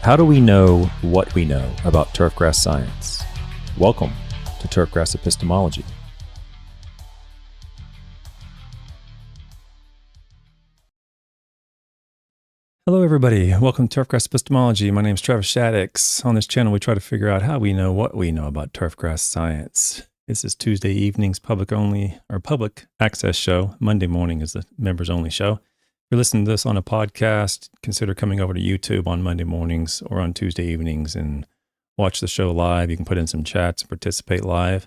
How do we know what we know about turfgrass science? Welcome to Turfgrass Epistemology. Hello, everybody. Welcome to Turfgrass Epistemology. My name is Travis Shaddix. On this channel, we try to figure out how we know what we know about turfgrass science. This is Tuesday evenings, public only, or public access show. Monday morning is the members only show. If you're listening to this on a podcast, consider coming over to YouTube on Monday mornings or on Tuesday evenings and watch the show live. You can put in some chats and participate live.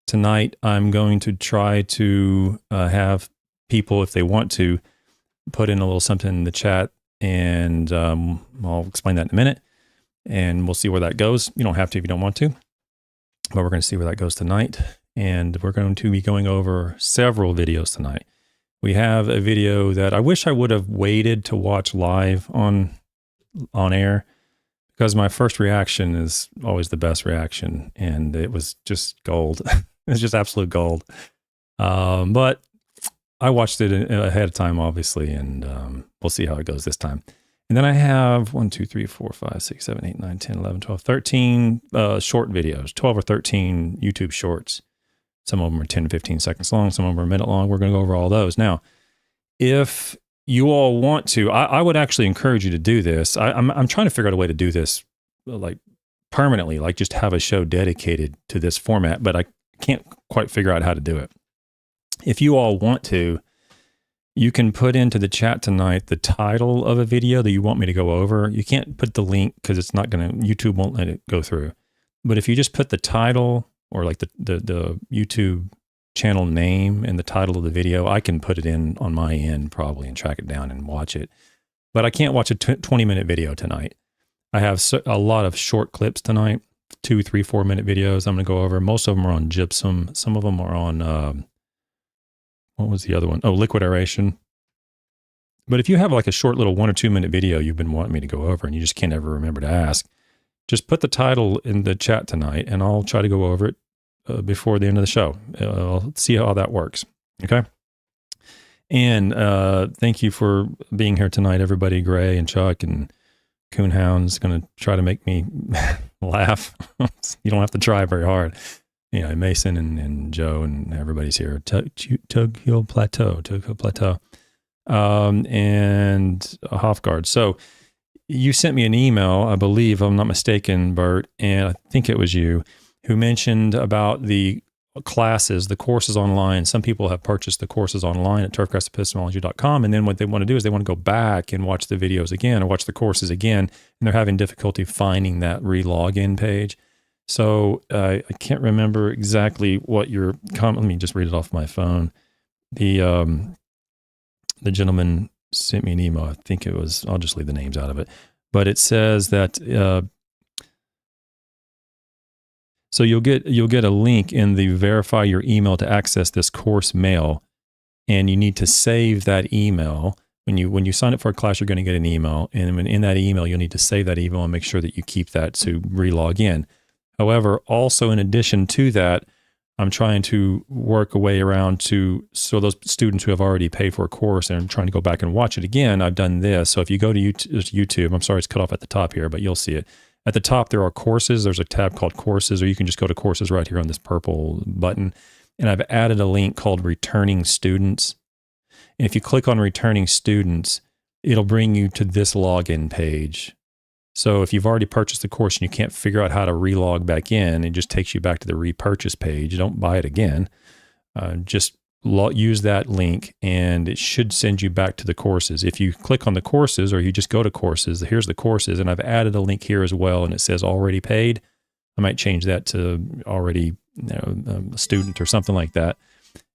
Tonight, I'm going to try to have people, if they want to, put in a little something in the chat, and I'll explain that in a minute, and we'll see where that goes. You don't have to if you don't want to, but we're going to see where that goes tonight, and we're going to be going over several videos tonight. We have a video that I wish I would have waited to watch live on air, because my first reaction is always the best reaction, and it was just gold. It's just absolute gold. But I watched it ahead of time, obviously, and we'll see how it goes this time. And then I have 1, 2, 3, 4, 5, 6, 7, 8, 9, 10, 11, 12, 13 short videos, 12 or 13 YouTube shorts. Some of them are 10 to 15 seconds long. Some of them are a minute long. We're going to go over all those. Now, if you all want to, I would actually encourage you to do this. I'm trying to figure out a way to do this like permanently, like just have a show dedicated to this format, but I can't quite figure out how to do it. If you all want to, you can put into the chat tonight the title of a video that you want me to go over. You can't put the link because it's not going to, YouTube won't let it go through. But if you just put the title or like the YouTube channel name and the title of the video, I can put it in on my end probably and track it down and watch it. But I can't watch a 20-minute video tonight. I have a lot of short clips tonight, 2, 3, 4-minute videos I'm going to go over. Most of them are on gypsum. Some of them are on, what was the other one? Oh, liquid aeration. But if you have like a short little 1 or 2 minute video you've been wanting me to go over and you just can't ever remember to ask, just put the title in the chat tonight and I'll try to go over it before the end of the show. I'll see how that works. Okay. And thank you for being here tonight, everybody. Gray and Chuck and Coonhound's going to try to make me laugh. You don't have to try very hard. You know, Mason and Joe and everybody's here. Tug Hill Plateau. And Hofgard. So you sent me an email, I believe, if I'm not mistaken, Bert, and I think it was you, who mentioned about the classes, the courses online. Some people have purchased the courses online at turfgrassepistemology.com, and then what they want to do is they want to go back and watch the videos again or watch the courses again, and they're having difficulty finding that re-login page. So I can't remember exactly what your comment. Let me just read it off my phone. The gentleman sent me an email. I think it was, I'll just leave the names out of it. But it says that, so you'll get a link in the verify your email to access this course mail. And you need to save that email. When you sign up for a class, you're going to get an email. And in that email, you'll need to save that email and make sure that you keep that to re-log in. However, also in addition to that, I'm trying to work a way around so those students who have already paid for a course and are trying to go back and watch it again, I've done this. So if you go to YouTube, I'm sorry, it's cut off at the top here, but you'll see it. At the top, there are courses. There's a tab called courses, or you can just go to courses right here on this purple button. And I've added a link called returning students. And if you click on returning students, it'll bring you to this login page. So if you've already purchased the course and you can't figure out how to relog back in, it just takes you back to the repurchase page. Don't buy it again. Just use that link and it should send you back to the courses. If you click on the courses or you just go to courses, here's the courses, and I've added a link here as well, and it says already paid. I might change that to already a student or something like that.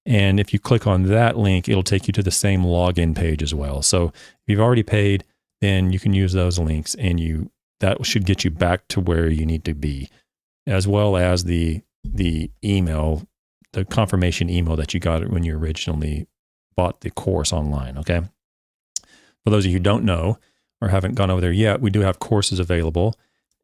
And if you click on that link, it'll take you to the same login page as well. So if you've already paid, then you can use those links, and that should get you back to where you need to be, as well as the email, the confirmation email that you got when you originally bought the course online, okay? For those of you who don't know or haven't gone over there yet, we do have courses available,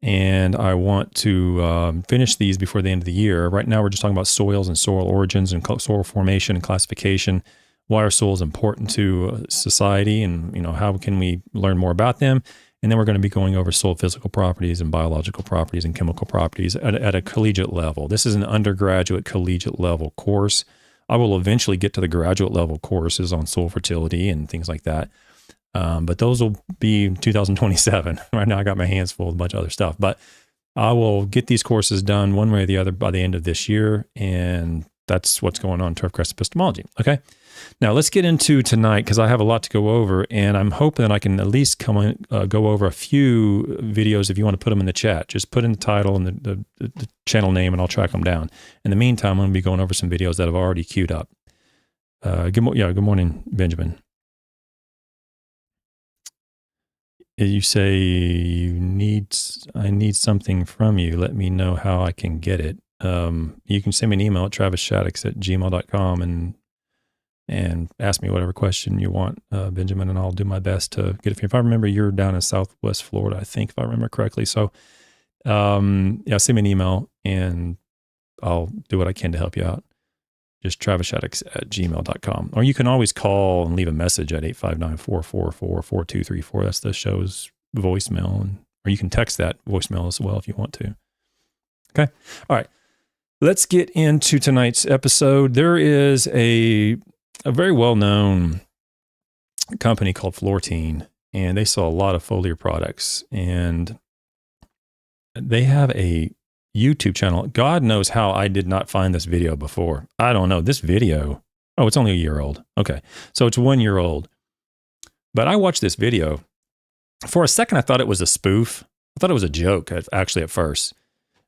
and I want to finish these before the end of the year. Right now, we're just talking about soils and soil origins and soil formation and classification. Why are soils important to society, and how can we learn more about them? And then we're going to be going over soil physical properties and biological properties and chemical properties at a collegiate level. This is an undergraduate collegiate level course. I will eventually get to the graduate level courses on soil fertility and things like that. But those will be 2027. Right now I got my hands full with a bunch of other stuff. But I will get these courses done one way or the other by the end of this year. And that's what's going on in Turfgrass Epistemology. Okay. Now let's get into tonight, because I have a lot to go over, and I'm hoping that I can at least go over a few videos. If you want to put them in the chat, just put in the title and the channel name, and I'll track them down. In the meantime, I'm going to be going over some videos that I've already queued up. Good morning, Benjamin. You say I need something from you. Let me know how I can get it. You can send me an email at travisshadix@gmail.com and ask me whatever question you want, Benjamin, and I'll do my best to get it for you. If I remember, you're down in Southwest Florida, I think, if I remember correctly. So, send me an email and I'll do what I can to help you out. Just travisshadix@gmail.com. Or you can always call and leave a message at 859-444-4234. That's the show's voicemail. Or you can text that voicemail as well if you want to. Okay. All right. Let's get into tonight's episode. There is a very well-known company called Floratine, and they sell a lot of foliar products. And they have a YouTube channel. God knows how I did not find this video before. I don't know. This video, it's only a year old. Okay. So it's 1 year old. But I watched this video. For a second, I thought it was a spoof. I thought it was a joke, actually, at first.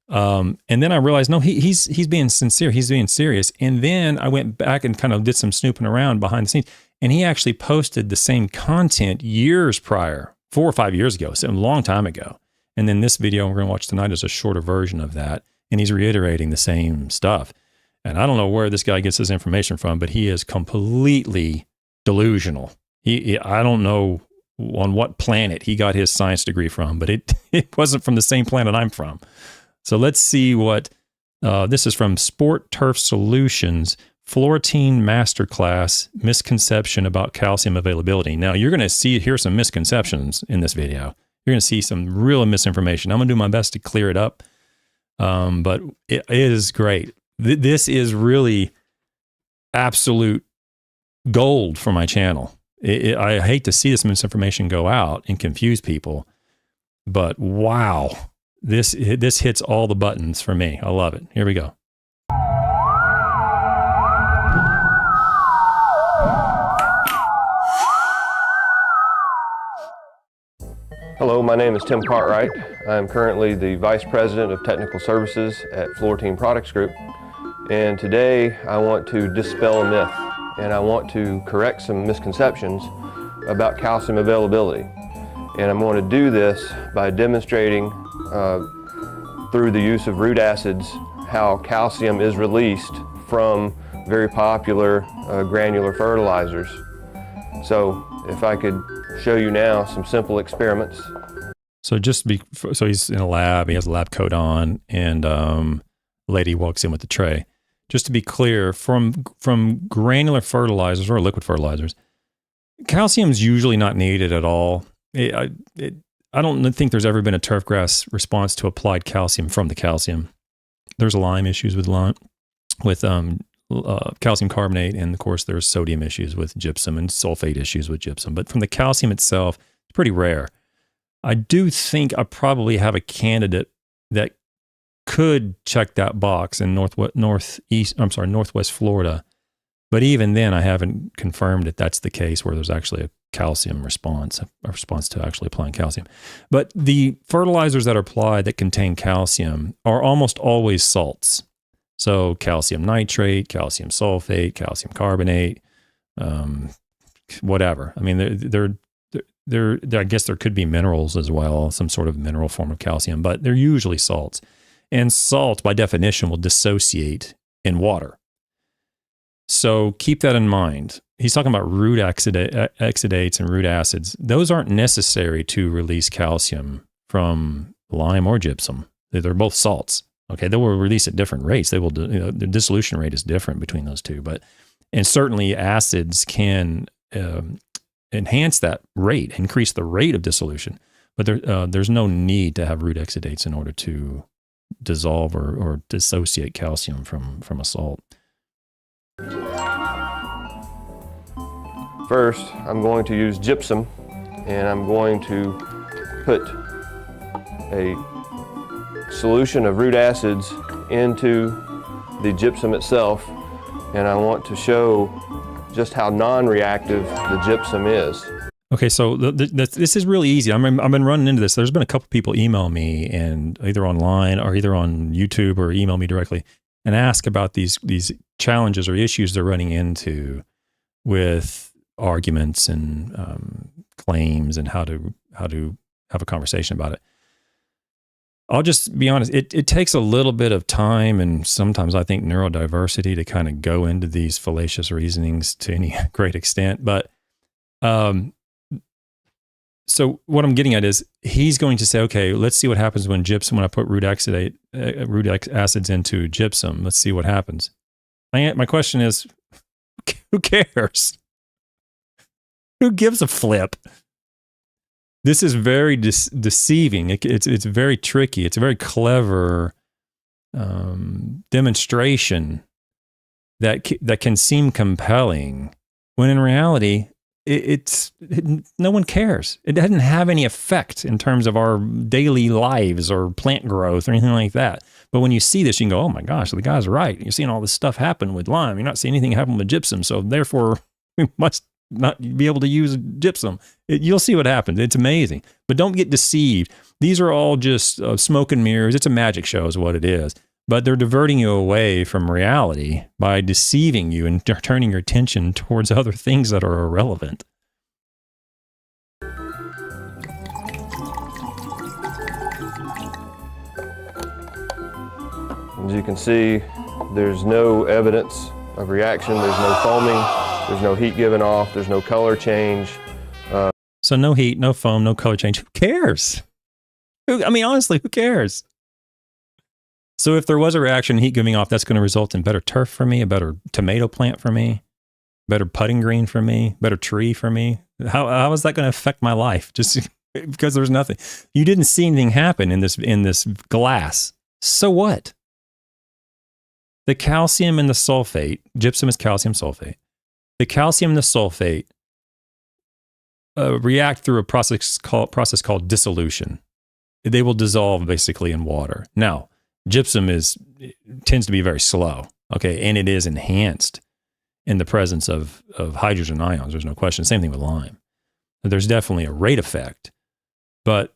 And then I realized, no, he's being sincere. He's being serious. And then I went back and kind of did some snooping around behind the scenes. And he actually posted the same content years prior, 4 or 5 years ago, so a long time ago. And then this video we're going to watch tonight is a shorter version of that. And he's reiterating the same stuff. And I don't know where this guy gets his information from, but he is completely delusional. I don't know on what planet he got his science degree from, but it wasn't from the same planet I'm from. So let's see what, this is from Sport Turf Solutions, Floratine Masterclass, Misconception about Calcium Availability. Now you're going to hear some misconceptions in this video. You're going to see some real misinformation. I'm going to do my best to clear it up, but it is great. This is really absolute gold for my channel. I hate to see this misinformation go out and confuse people, but wow, this hits all the buttons for me. I love it. Here we go. Hello, my name is Tim Cartwright. I'm currently the Vice President of Technical Services at Floratine Products Group. And today I want to dispel a myth and I want to correct some misconceptions about calcium availability. And I'm going to do this by demonstrating through the use of root acids how calcium is released from very popular granular fertilizers. So if I could show you now some simple experiments. So he's in a lab, he has a lab coat on, and a lady walks in with the tray. Just to be clear, from granular fertilizers or liquid fertilizers, calcium is usually not needed at all. I don't think there's ever been a turfgrass response to applied calcium from the calcium. There's Lyme issues with calcium carbonate, and of course there's sodium issues with gypsum and sulfate issues with gypsum. But from the calcium itself, it's pretty rare. I do think I probably have a candidate that could check that box in Northwest Florida. But even then, I haven't confirmed that that's the case where there's actually a calcium response, a response to actually applying calcium. But the fertilizers that are applied that contain calcium are almost always salts. So calcium nitrate, calcium sulfate, calcium carbonate, whatever. I mean, I guess there could be minerals as well, some sort of mineral form of calcium, but they're usually salts. And salt, by definition, will dissociate in water. So keep that in mind. He's talking about root exudates and root acids. Those aren't necessary to release calcium from lime or gypsum. They're both salts. Okay, they will release at different rates. They will, the dissolution rate is different between those two. And certainly acids can enhance that rate, increase the rate of dissolution. but there's no need to have root exudates in order to dissolve or dissociate calcium from a salt. First, I'm going to use gypsum, and I'm going to put a solution of root acids into the gypsum itself, and I want to show just how non-reactive the gypsum is. Okay, so this is really easy. I've been running into this. There's been a couple people email me, and either online or either on YouTube, or email me directly and ask about these challenges or issues they're running into with arguments and claims, and how to have a conversation about it. I'll just be honest, it takes a little bit of time, and sometimes I think neurodiversity, to kind of go into these fallacious reasonings to any great extent. But so what I'm getting at is, he's going to say, okay, let's see what happens when I put root acids into gypsum. Let's see what happens. My question is, who cares? Who gives a flip? This is very deceiving. It's very tricky. It's a very clever demonstration that can seem compelling, when in reality, no one cares. It doesn't have any effect in terms of our daily lives or plant growth or anything like that. But when you see this, you can go, oh my gosh, the guy's right. You're seeing all this stuff happen with lime. You're not seeing anything happen with gypsum. So therefore, we must not be able to use gypsum. You'll see what happens. It's amazing. But don't get deceived. These are all just smoke and mirrors. It's a magic show is what it is. But they're diverting you away from reality by deceiving you and turning your attention towards other things that are irrelevant. As you can see, there's no evidence of reaction. There's no foaming. There's no heat given off. There's no color change. So no heat, no foam, no color change. Who cares? Honestly, who cares? So if there was a reaction, heat giving off, that's going to result in better turf for me, a better tomato plant for me, better putting green for me, better tree for me. How is that going to affect my life? Just because there's nothing. You didn't see anything happen in this glass. So what? The calcium and the sulfate, gypsum is calcium sulfate. The calcium and the sulfate react through a process called dissolution. They will dissolve basically in water. Now, gypsum tends to be very slow, okay, and it is enhanced in the presence of hydrogen ions. There's no question. Same thing with lime. There's definitely a rate effect, but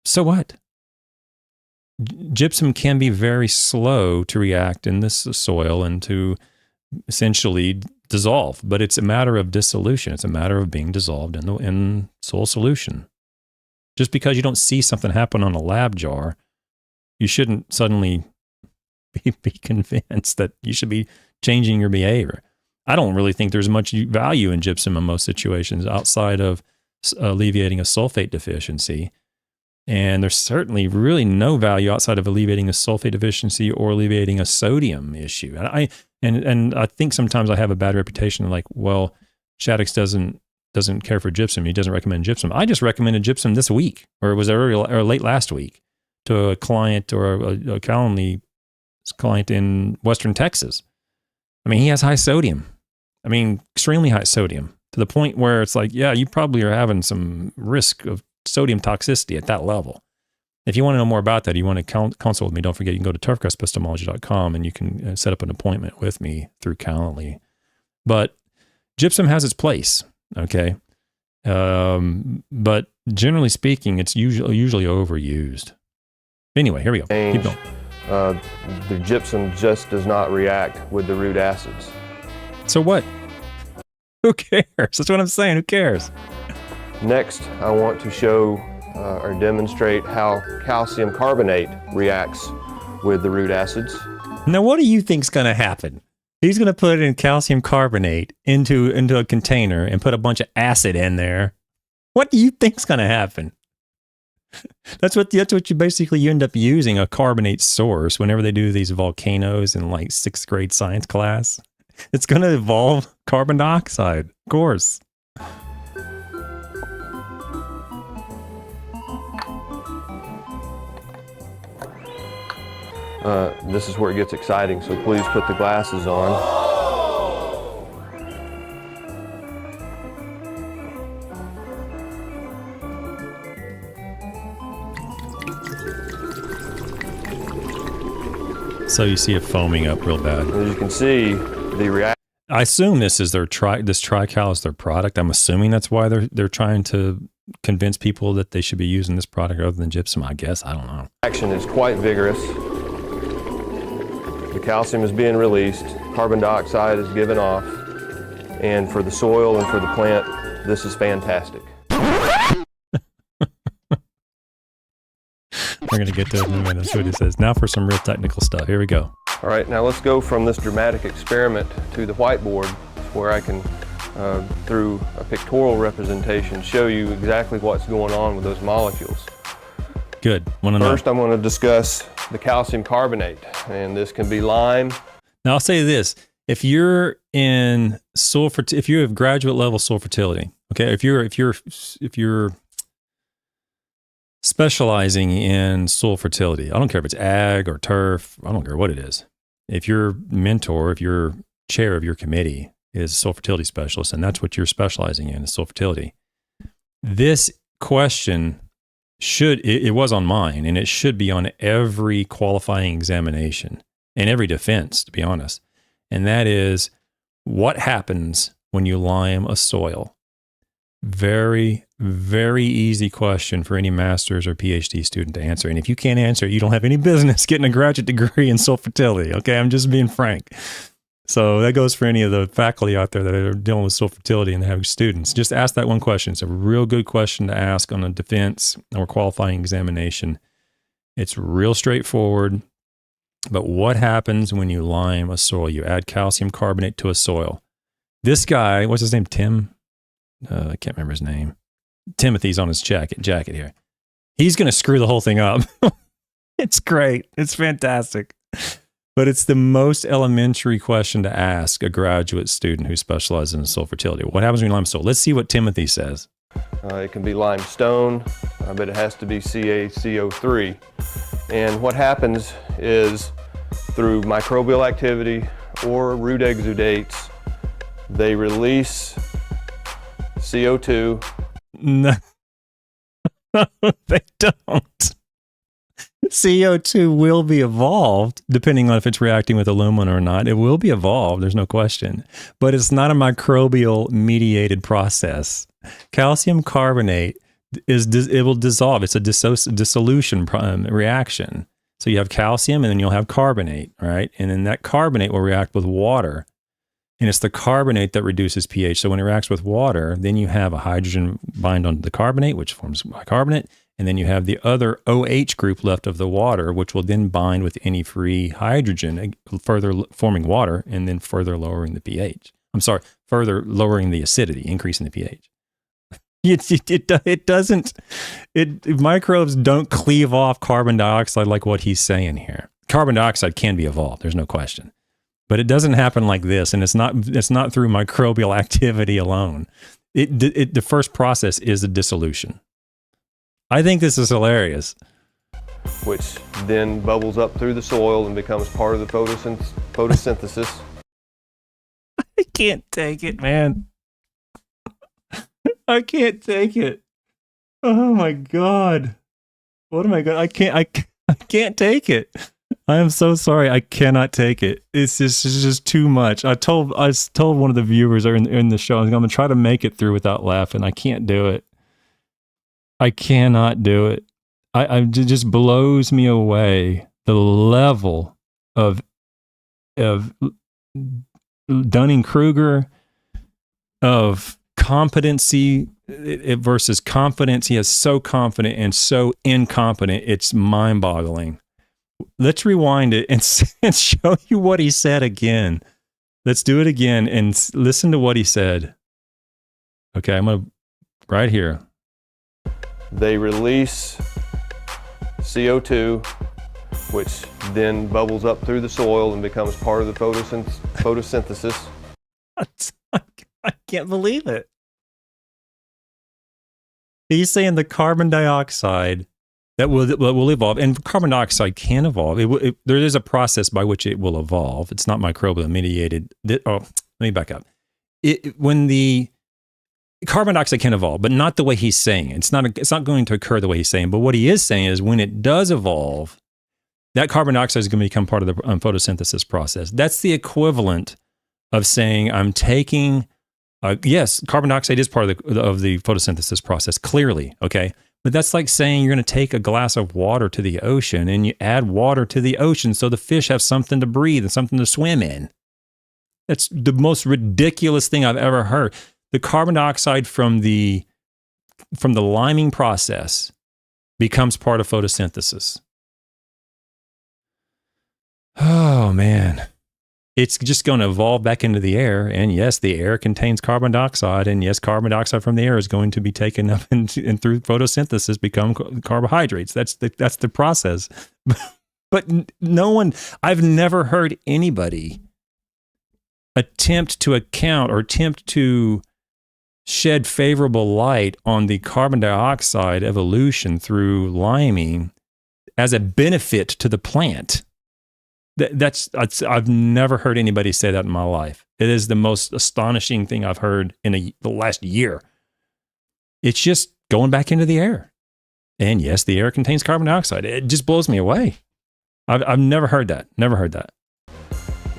so what? Gypsum can be very slow to react in this soil and to essentially dissolve, but it's a matter of dissolution. It's a matter of being dissolved in soil solution. Just because you don't see something happen on a lab jar, you shouldn't suddenly be convinced that you should be changing your behavior. I don't really think there's much value in gypsum in most situations outside of alleviating a sulfate deficiency. And there's certainly really no value outside of alleviating a sulfate deficiency or alleviating a sodium issue. And I think sometimes I have a bad reputation, like, well, Shaddix doesn't care for gypsum. He doesn't recommend gypsum. I just recommended gypsum this week, or it was early or late last week, to a client or a Calendly client in Western Texas. He has high sodium. Extremely high sodium, to the point where it's like, yeah, you probably are having some risk of sodium toxicity at that level. If you want to know more about that, you want to consult with me, don't forget, you can go to turfgrassepistemology.com and you can set up an appointment with me through Calendly. But gypsum has its place, okay? But generally speaking, it's usually overused. Anyway, here we go. Keep going. The gypsum just does not react with the root acids. So what? Who cares? That's what I'm saying. Who cares? Next, I want to show or demonstrate how calcium carbonate reacts with the root acids. Now, what do you think's going to happen? He's going to put in calcium carbonate into a container and put a bunch of acid in there. What do you think's going to happen? That's what you end up using, a carbonate source, whenever they do these volcanoes in like 6th grade science class. It's going to evolve carbon dioxide, of course. this is where it gets exciting, so please put the glasses on. So you see it foaming up real bad. As you can see, the reaction. I assume this is their this Tri-Cal is their product. I'm assuming that's why they're trying to convince people that they should be using this product other than gypsum. I guess, I don't know. Action is quite vigorous. The calcium is being released, carbon dioxide is given off, and for the soil and for the plant, this is fantastic. We're going to get to it in a minute. That's what it says. Now for some real technical stuff. Here we go. All right, now let's go from this dramatic experiment to the whiteboard, where I can, through a pictorial representation, show you exactly what's going on with those molecules. Good. Want to know? First, I'm going to discuss the calcium carbonate, and this can be lime. Now I'll say this: if you're in if you have graduate level soil fertility, okay, if you're specializing in soil fertility, I don't care if it's ag or turf, I don't care what it is. If your mentor, if your chair of your committee is a soil fertility specialist, and that's what you're specializing in, is soil fertility, this question it was on mine, and it should be on every qualifying examination and every defense, to be honest. And that is, what happens when you lime a soil? Very, very easy question for any master's or PhD student to answer. And if you can't answer it, you don't have any business getting a graduate degree in soil fertility. Okay, I'm just being frank. So that goes for any of the faculty out there that are dealing with soil fertility and they have students. Just ask that one question. It's a real good question to ask on a defense or qualifying examination. It's real straightforward. But what happens when you lime a soil? You add calcium carbonate to a soil. This guy, what's his name? Tim? I can't remember his name. Timothy's on his jacket here. He's going to screw the whole thing up. It's great. It's fantastic. But it's the most elementary question to ask a graduate student who specializes in soil fertility. What happens when you lime soil? Let's see what Timothy says. It can be limestone, but it has to be CaCO3. And what happens is, through microbial activity or root exudates, they release CO2. No, they don't. CO2 will be evolved, depending on if it's reacting with aluminum or not. It will be evolved, there's no question. But it's not a microbial mediated process. Calcium carbonate, it will dissolve. It's a dissolution reaction. So you have calcium and then you'll have carbonate, right? And then that carbonate will react with water. And it's the carbonate that reduces pH. So when it reacts with water, then you have a hydrogen bind onto the carbonate, which forms bicarbonate. And then you have the other OH group left of the water, which will then bind with any free hydrogen, further forming water, and then further lowering the pH. I'm sorry, further lowering the acidity, increasing the pH. Microbes don't cleave off carbon dioxide like what he's saying here. Carbon dioxide can be evolved, there's no question. But it doesn't happen like this, and it's not through microbial activity alone. The first process is a dissolution. I think this is hilarious. Which then bubbles up through the soil and becomes part of the photosynthesis. I can't take it, man. I can't take it. Oh my God. What am I going to... I can't take it. I am so sorry. I cannot take it. It's just too much. I told one of the viewers in the show, I'm going to try to make it through without laughing. I can't do it. I cannot do it. It just blows me away, the level of Dunning-Kruger, of competency versus confidence. He is so confident and so incompetent. It's mind-boggling. Let's rewind it and show you what he said again. Let's do it again and listen to what he said. Okay, I'm going to, right here. They release CO2, which then bubbles up through the soil and becomes part of the photosynthesis. I can't believe it. He's saying the carbon dioxide that will evolve, and carbon dioxide can evolve. There is a process by which it will evolve. It's not microbial mediated. Let me back up. When the carbon dioxide can evolve, but not the way he's saying. It's not going to occur the way he's saying. But what he is saying is when it does evolve, that carbon dioxide is going to become part of the photosynthesis process. That's the equivalent of saying I'm taking. Yes, carbon dioxide is part of the photosynthesis process. Clearly, okay. But that's like saying you're going to take a glass of water to the ocean and you add water to the ocean so the fish have something to breathe and something to swim in. That's the most ridiculous thing I've ever heard. The carbon dioxide from the liming process becomes part of photosynthesis. Oh, man. It's just going to evolve back into the air. And yes, the air contains carbon dioxide. And yes, carbon dioxide from the air is going to be taken up and through photosynthesis become carbohydrates. That's the process. But I've never heard anybody attempt to shed favorable light on the carbon dioxide evolution through liming as a benefit to the plant. I've never heard anybody say that in my life. It is the most astonishing thing I've heard in the last year. It's just going back into the air. And yes, the air contains carbon dioxide. It just blows me away. I've never heard that. Never heard that.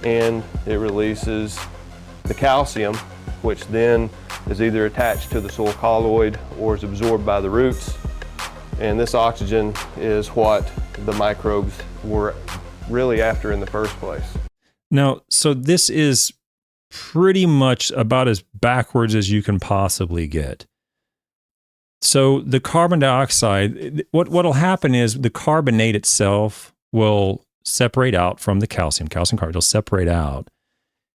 And it releases the calcium, which then is either attached to the soil colloid or is absorbed by the roots. And this oxygen is what the microbes were really after in the first place. Now, so this is pretty much about as backwards as you can possibly get. So the carbon dioxide, what'll happen is the carbonate itself will separate out from the calcium carbonate, it'll separate out.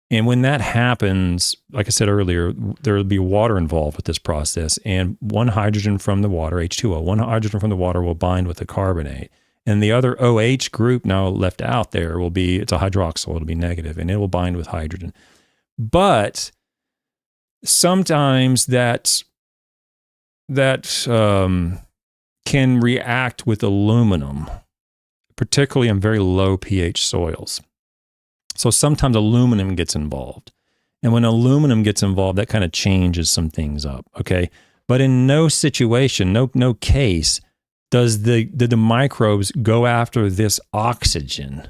And when that happens, like I said earlier, there will be water involved with this process, and one hydrogen from the water, H2O, one hydrogen from the water will bind with the carbonate. And the other OH group now left out there will be, it's a hydroxyl, it'll be negative, and it will bind with hydrogen. But sometimes that can react with aluminum, particularly in very low pH soils. So sometimes aluminum gets involved. And when aluminum gets involved, that kind of changes some things up, okay? But in no situation, no case, did the microbes go after this oxygen.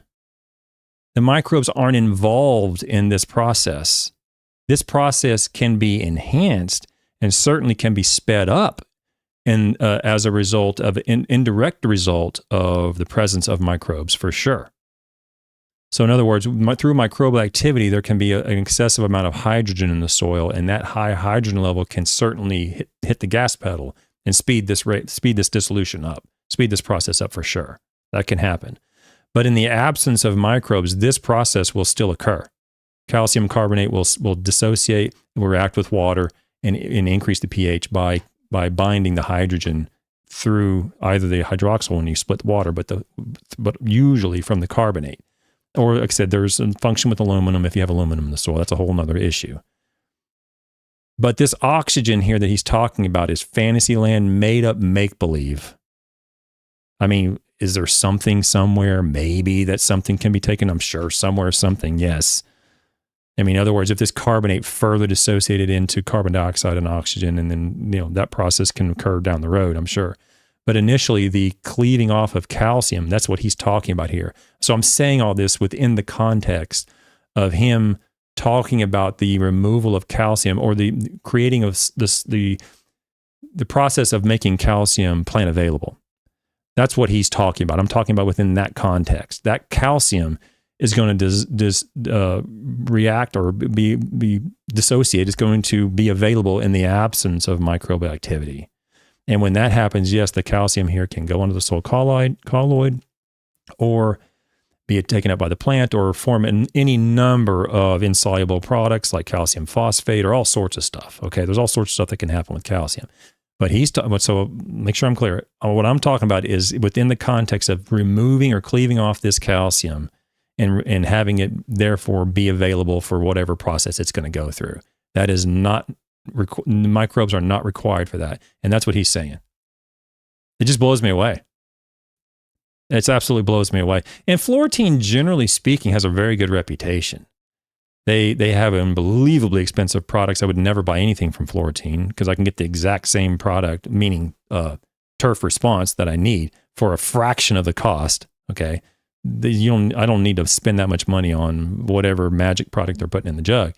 The microbes aren't involved in this process. This process can be enhanced and certainly can be sped up as a result of an indirect result of the presence of microbes, for sure. So in other words, through microbial activity, there can be an excessive amount of hydrogen in the soil, and that high hydrogen level can certainly hit the gas pedal and speed this dissolution up, speed this process up for sure. That can happen. But in the absence of microbes, this process will still occur. Calcium carbonate will dissociate, will react with water, and increase the pH by binding the hydrogen through either the hydroxyl when you split the water, but usually from the carbonate. Or, like I said, there's a function with aluminum if you have aluminum in the soil. That's a whole other issue. But this oxygen here that he's talking about is fantasyland, made up make-believe. I mean, is there something somewhere maybe that something can be taken? I'm sure somewhere something, yes. I mean, in other words, if this carbonate further dissociated into carbon dioxide and oxygen, and then, that process can occur down the road, I'm sure. But initially, the cleaving off of calcium, that's what he's talking about here. So I'm saying all this within the context of him talking about the removal of calcium, or the creating of the process of making calcium plant available. That's what he's talking about. I'm talking about within that context. That calcium is going to react or be dissociate. It's going to be available in the absence of microbial activity. And when that happens, yes, the calcium here can go into the soil colloid, or be it taken up by the plant, or form any number of insoluble products like calcium phosphate or all sorts of stuff. Okay, there's all sorts of stuff that can happen with calcium. But so make sure I'm clear. What I'm talking about is within the context of removing or cleaving off this calcium and having it therefore be available for whatever process it's going to go through. That is not, microbes are not required for that. And that's what he's saying. It just blows me away. It absolutely blows me away. And Floratine, generally speaking, has a very good reputation. They have unbelievably expensive products. I would never buy anything from Floratine because I can get the exact same product, meaning turf response that I need for a fraction of the cost. Okay, I don't need to spend that much money on whatever magic product they're putting in the jug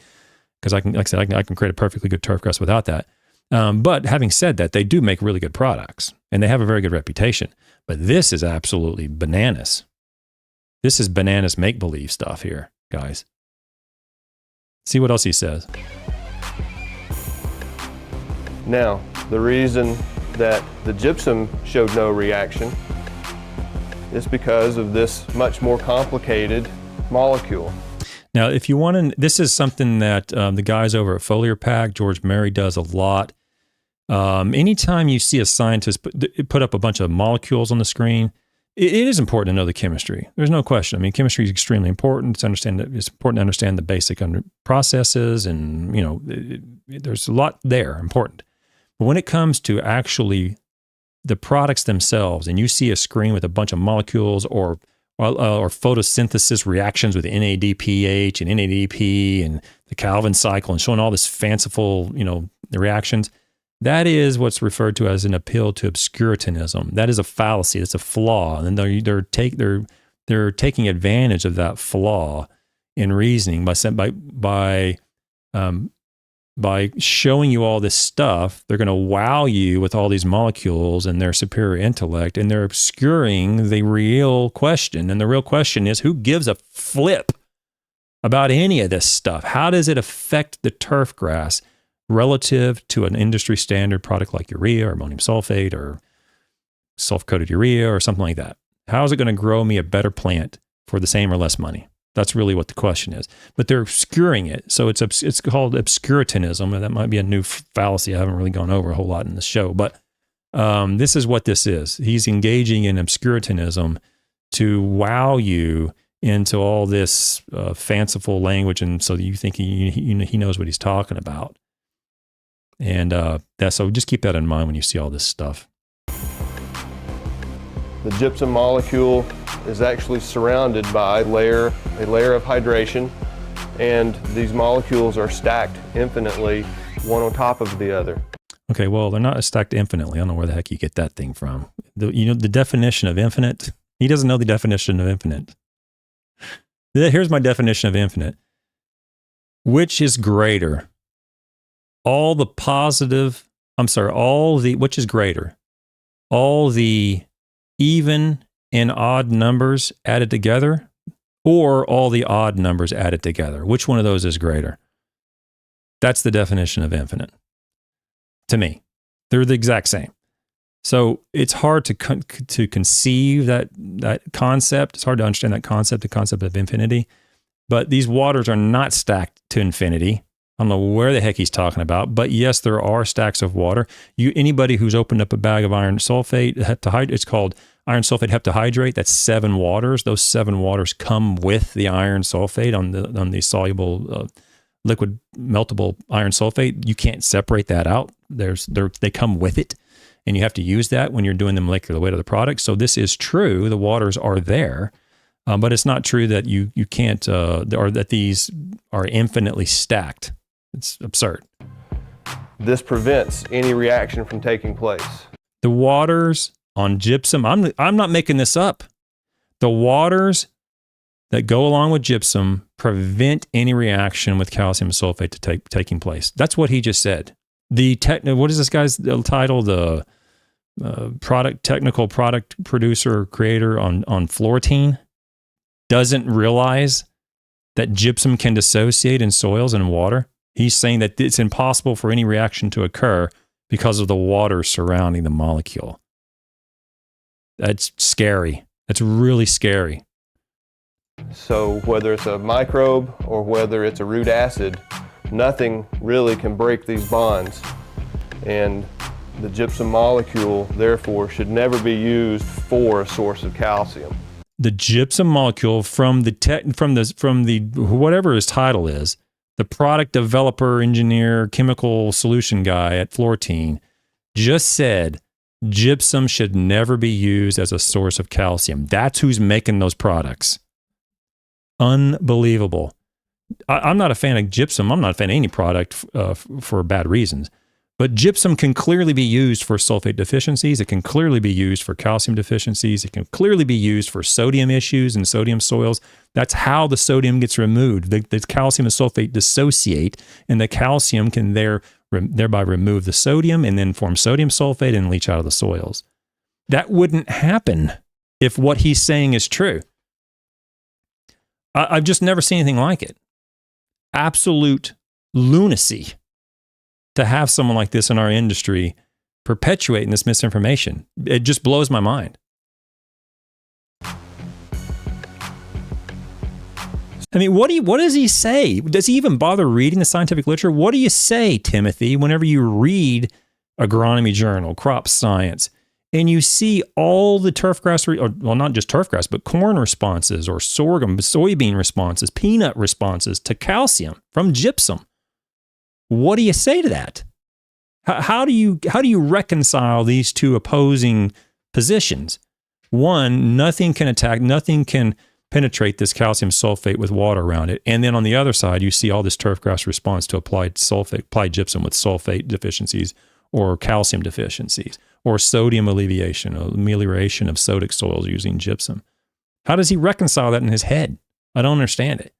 because I can, like I said, I can create a perfectly good turf grass without that. But having said that, they do make really good products and they have a very good reputation. But this is absolutely bananas. This is bananas make-believe stuff here, guys. See what else he says. Now, the reason that the gypsum showed no reaction is because of this much more complicated molecule. Now, if you want to, this is something that the guys over at Foliar Pack, George Murray, does a lot. Anytime you see a scientist put up a bunch of molecules on the screen, it is important to know the chemistry. There's no question. I mean, chemistry is extremely important. It's important to understand the basic processes, and there's a lot there important. But when it comes to actually the products themselves, and you see a screen with a bunch of molecules or photosynthesis reactions with NADPH and NADP and the Calvin cycle, and showing all this fanciful, the reactions. That is what's referred to as an appeal to obscurantism. That is a fallacy. It's a flaw, and they're taking advantage of that flaw in reasoning by showing you all this stuff. They're going to wow you with all these molecules and their superior intellect, and they're obscuring the real question. And the real question is, who gives a flip about any of this stuff? How does it affect the turf grass relative to an industry standard product like urea or ammonium sulfate or sulfur-coated urea or something like that? How is it going to grow me a better plant for the same or less money? That's really what the question is. But they're obscuring it. So it's called obscurantism, and that might be a new fallacy I haven't really gone over a whole lot in the show. But this is what this is. He's engaging in obscurantism to wow you into all this fanciful language, and so that you think he knows what he's talking about. And so just keep that in mind when you see all this stuff. The gypsum molecule is actually surrounded by a layer of hydration, and these molecules are stacked infinitely, one on top of the other. Okay, well, they're not stacked infinitely. I don't know where the heck you get that thing from. The definition of infinite? He doesn't know the definition of infinite. Here's my definition of infinite. Which is greater? Which is greater? All the even and odd numbers added together, or all the odd numbers added together? Which one of those is greater? That's the definition of infinite. To me, they're the exact same. So it's hard to conceive that concept. It's hard to understand that concept, the concept of infinity. But these waters are not stacked to infinity. I don't know where the heck he's talking about, but yes, there are stacks of water. Anybody who's opened up a bag of iron sulfate, it's called iron sulfate heptahydrate. That's 7 waters. Those 7 waters come with the iron sulfate on the soluble liquid meltable iron sulfate. You can't separate that out. They come with it, and you have to use that when you're doing the molecular weight of the product. So this is true. The waters are there. But it's not true that you can't, or that these are infinitely stacked. It's absurd. This prevents any reaction from taking place. The waters on gypsum, I'm not making this up. The waters that go along with gypsum prevent any reaction with calcium sulfate to taking place. That's what he just said. What is this guy's title? The technical product producer or creator on Floratine doesn't realize that gypsum can dissociate in soils and water. He's saying that it's impossible for any reaction to occur because of the water surrounding the molecule. That's scary. That's really scary. So whether it's a microbe or whether it's a root acid, nothing really can break these bonds. And the gypsum molecule, therefore, should never be used for a source of calcium. The gypsum molecule from the whatever his title is, the product developer, engineer, chemical solution guy at Floratine, just said Gypsum should never be used as a source of calcium. That's who's making those products. Unbelievable. I'm not a fan of gypsum. I'm not a fan of any product for bad reasons. But gypsum can clearly be used for sulfate deficiencies. It can clearly be used for calcium deficiencies. It can clearly be used for sodium issues and sodium soils. That's how the sodium gets removed. The calcium and sulfate dissociate, and the calcium can thereby remove the sodium and then form sodium sulfate and leach out of the soils. That wouldn't happen if what he's saying is true. I've just never seen anything like it. Absolute lunacy to have someone like this in our industry perpetuating this misinformation. It just blows my mind. I mean, what does he say? Does he even bother reading the scientific literature? What do you say, Timothy, whenever you read agronomy journal, crop science, and you see all the turfgrass, well, not just turfgrass, but corn responses or sorghum, soybean responses, peanut responses to calcium from gypsum? What do you say to that? How do you reconcile these two opposing positions? One, nothing can penetrate this calcium sulfate with water around it. And then on the other side, you see all this turfgrass response to applied gypsum with sulfate deficiencies or calcium deficiencies or sodium alleviation or amelioration of sodic soils using gypsum. How does he reconcile that in his head? I don't understand it.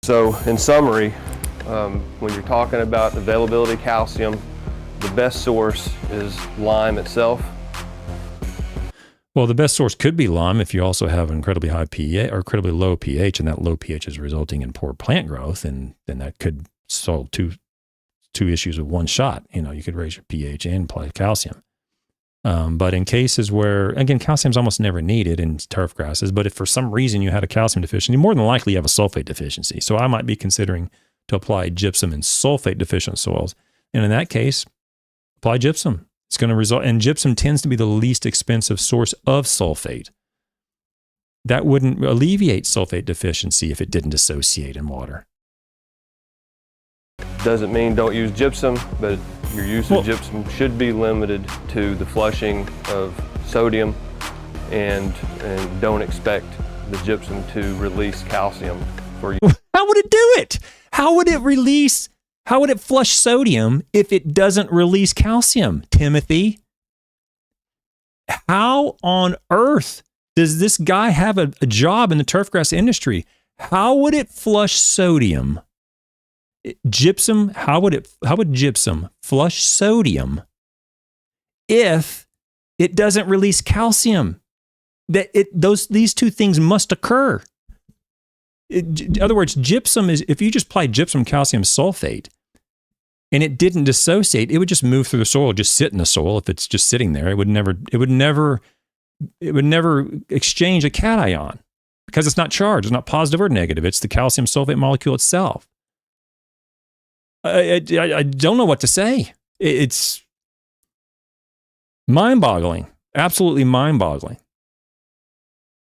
So in summary, when you're talking about availability of calcium, the best source is lime itself. Well, the best source could be lime if you also have an incredibly high pH or incredibly low pH, and that low pH is resulting in poor plant growth, and then that could solve two issues with one shot. You know, you could raise your pH and apply calcium. But in cases where, again, calcium is almost never needed in turf grasses, but if for some reason you had a calcium deficiency, more than likely you have a sulfate deficiency. So I might be considering to apply gypsum in sulfate deficient soils. And in that case, apply gypsum. It's going to result, and gypsum tends to be the least expensive source of sulfate. That wouldn't alleviate sulfate deficiency if it didn't dissociate in water. Doesn't mean don't use gypsum, but your use of gypsum should be limited to the flushing of sodium, and don't expect the gypsum to release calcium for you. How would it do it? How would it flush sodium if it doesn't release calcium, Timothy? How on earth does this guy have a job in the turfgrass industry? How would it flush sodium? Gypsum, how would gypsum flush sodium if it doesn't release calcium? These two things must occur. In other words, gypsum is, if you just apply gypsum calcium sulfate and it didn't dissociate, it would just move through the soil, just sit in the soil. If it's just sitting there, it would never exchange a cation because it's not charged. It's not positive or negative. It's the calcium sulfate molecule itself. I don't know what to say. It's mind-boggling, absolutely mind-boggling.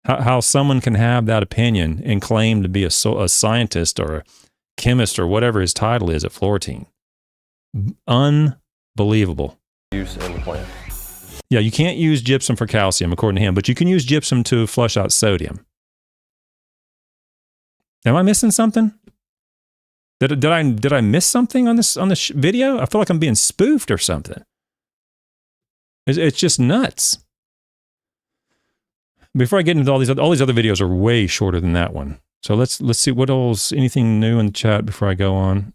How someone can have that opinion and claim to be a scientist or a chemist or whatever his title is at Floratine. Unbelievable. Use in the plant. Yeah, you can't use gypsum for calcium, according to him, but you can use gypsum to flush out sodium. Am I missing something? Did I miss something on this video? I feel like I'm being spoofed or something. It's just nuts. Before I get into all these other videos are way shorter than that one. So let's see what else, anything new in the chat before I go on.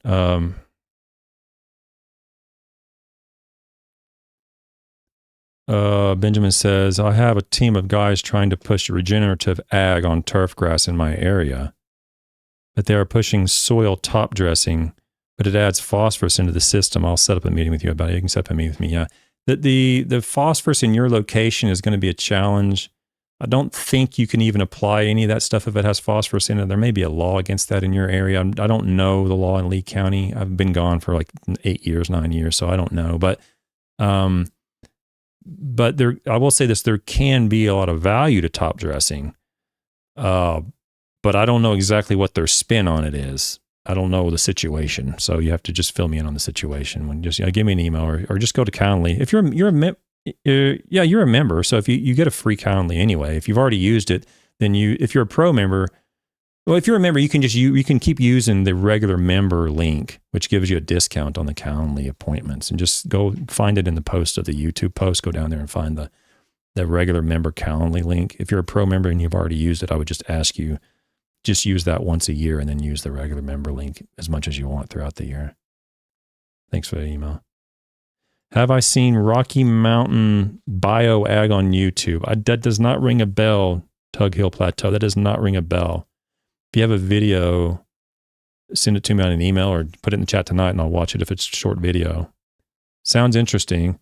Benjamin says, I have a team of guys trying to push regenerative ag on turf grass in my area, but they are pushing soil top dressing, but it adds phosphorus into the system. I'll set up a meeting with you about it. You can set up a meeting with me. Yeah. The phosphorus in your location is going to be a challenge. I don't think you can even apply any of that stuff if it has phosphorus in it. There may be a law against that in your area. I don't know the law in Lee County. I've been gone for like 9 years, so I don't know. But there, I will say this: there can be a lot of value to top dressing, but I don't know exactly what their spin on it is. I don't know the situation. So you have to just fill me in on the situation. When just give me an email or just go to Calendly. If you're a member. So if you get a free Calendly anyway, if you've already used it, then if you're a pro member, well, if you're a member, you can keep using the regular member link, which gives you a discount on the Calendly appointments. And just go find it in the post of the YouTube post. Go down there and find the regular member Calendly link. If you're a pro member and you've already used it, I would just ask you, just use that once a year and then use the regular member link as much as you want throughout the year. Thanks for the email. Have I seen Rocky Mountain Bioag on YouTube? That does not ring a bell, Tug Hill Plateau. That does not ring a bell. If you have a video, send it to me on an email or put it in the chat tonight and I'll watch it if it's a short video. Sounds interesting.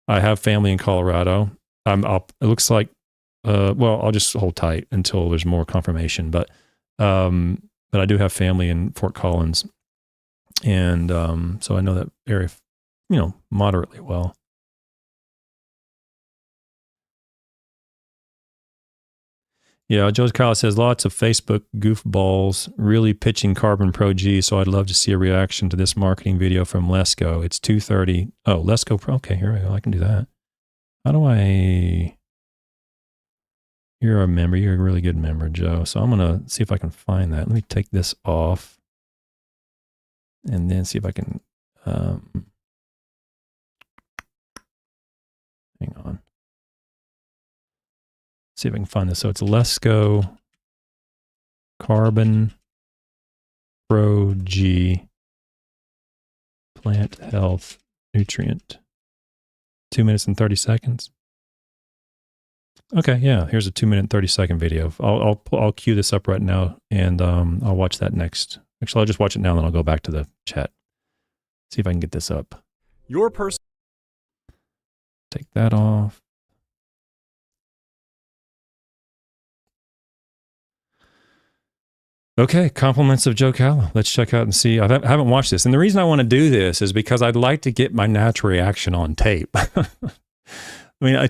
I have family in Colorado. It looks like, I'll just hold tight until there's more confirmation. But I do have family in Fort Collins. And so I know that area, moderately well. Yeah, Joe Kyle says, lots of Facebook goofballs really pitching Carbon Pro G, so I'd love to see a reaction to this marketing video from Lesco. It's 2:30. Oh, Lesco Pro. Okay, here we go. I can do that. How do I... You're a member. You're a really good member, Joe. So I'm going to see if I can find that. Let me take this off and then see if I can... hang on. See if I can find this. So it's Lesco Carbon Pro G Plant Health Nutrient. 2 minutes and 30 seconds. Okay, yeah. Here's a 2 minute and 30-second video. I'll cue this up right now, and I'll watch that next. Actually, I'll just watch it now, and then I'll go back to the chat. See if I can get this up. Your person. Take that off. Okay, compliments of Joe Callow. Let's check out and see. I haven't watched this. And the reason I want to do this is because I'd like to get my natural reaction on tape. I mean, I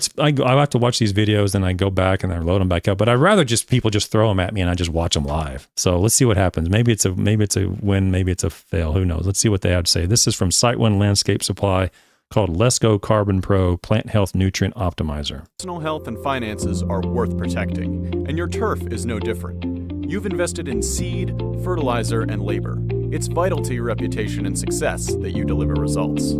have to watch these videos and I go back and I load them back up. But I'd rather people just throw them at me and I just watch them live. So let's see what happens. Maybe it's a win, maybe it's a fail. Who knows? Let's see what they have to say. This is from Site One Landscape Supply, called Lesco Carbon Pro Plant Health Nutrient Optimizer. Personal health and finances are worth protecting, and your turf is no different. You've invested in seed, fertilizer, and labor. It's vital to your reputation and success that you deliver results.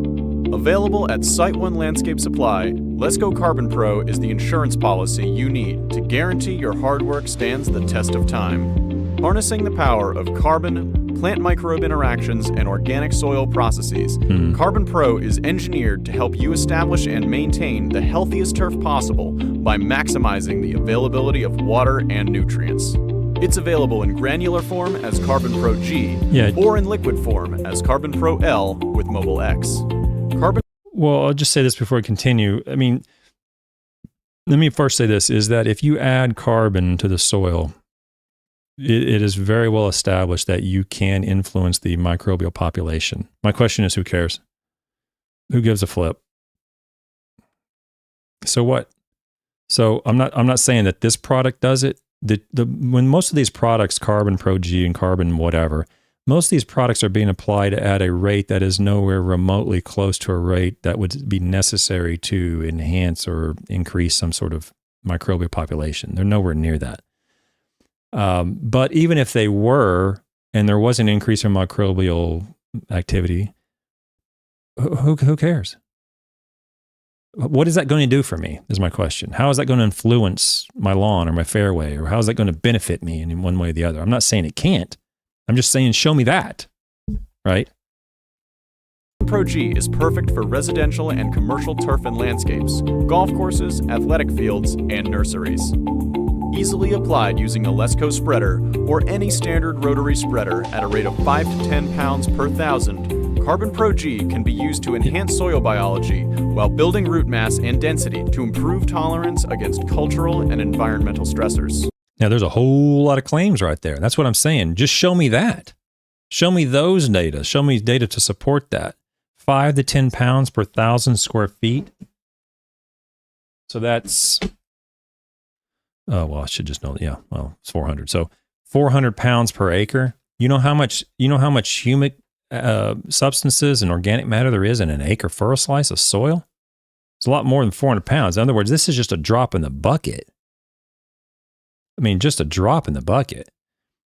Available at Site One Landscape Supply, Lesco Carbon Pro is the insurance policy you need to guarantee your hard work stands the test of time. Harnessing the power of carbon, plant microbe interactions, and organic soil processes, Carbon Pro is engineered to help you establish and maintain the healthiest turf possible by maximizing the availability of water and nutrients. It's available in granular form as Carbon Pro G, or in liquid form as Carbon Pro L with Mobile X. Well, I'll just say this before I continue. I mean, let me first say this, is that if you add carbon to the soil, it is very well established that you can influence the microbial population. My question is, who cares? Who gives a flip? So what? So I'm not saying that this product does it. When most of these products, Carbon Pro G and Carbon whatever, most of these products are being applied at a rate that is nowhere remotely close to a rate that would be necessary to enhance or increase some sort of microbial population. They're nowhere near that. But even if they were, and there was an increase in microbial activity, who cares? What is that going to do for me, is my question. How is that going to influence my lawn or my fairway? Or how is that going to benefit me in one way or the other? I'm not saying it can't. I'm just saying, show me that, right? Pro G is perfect for residential and commercial turf and landscapes, golf courses, athletic fields, and nurseries. Easily applied using a Lesco spreader or any standard rotary spreader at a rate of 5 to 10 pounds per thousand, Carbon Pro G can be used to enhance soil biology while building root mass and density to improve tolerance against cultural and environmental stressors. Now, there's a whole lot of claims right there. That's what I'm saying. Just show me that. Show me those data. Show me data to support that. 5 to 10 pounds per 1,000 square feet. So that's, oh, well, I should just know. Yeah, well, it's 400. So 400 pounds per acre. You know how much humic substances and organic matter there is in an acre furrow slice of soil? It's a lot more than 400 pounds. In other words, this is just a drop in the bucket. I mean, just a drop in the bucket.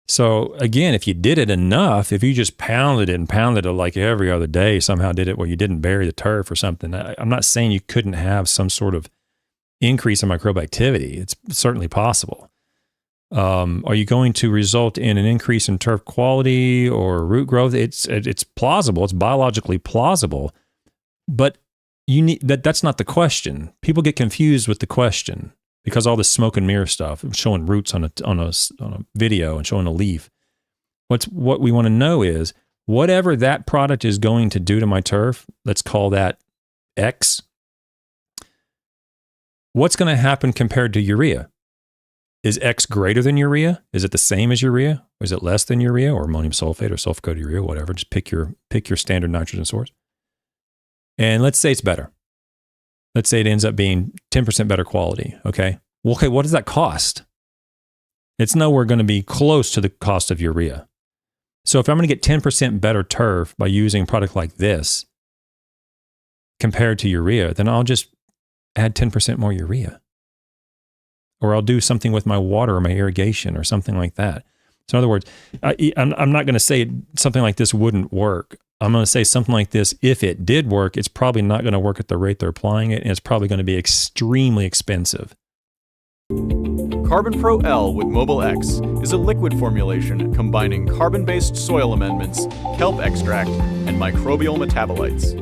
So again, if you did it enough, if you just pounded it like every other day, somehow did it where you didn't bury the turf or something, I'm not saying you couldn't have some sort of increase in microbial activity. It's certainly possible. Are you going to result in an increase in turf quality or root growth? It's plausible. It's biologically plausible, but you need that's not the question. People get confused with the question because all this smoke and mirror stuff, showing roots on a video and showing a leaf. What we want to know is whatever that product is going to do to my turf. Let's call that X. What's going to happen compared to urea? Is X greater than urea? Is it the same as urea? Or is it less than urea or ammonium sulfate or sulfur-coated urea, whatever? Just pick your standard nitrogen source. And let's say it's better. Let's say it ends up being 10% better quality, okay? Well, okay, what does that cost? It's nowhere going to be close to the cost of urea. So if I'm going to get 10% better turf by using a product like this compared to urea, then I'll just add 10% more urea. Or I'll do something with my water or my irrigation or something like that. So in other words, I'm not going to say something like this wouldn't work. I'm going to say something like this, if it did work, it's probably not going to work at the rate they're applying it, and it's probably going to be extremely expensive. Carbon Pro L with Mobile X is a liquid formulation combining carbon-based soil amendments, kelp extract, and microbial metabolites.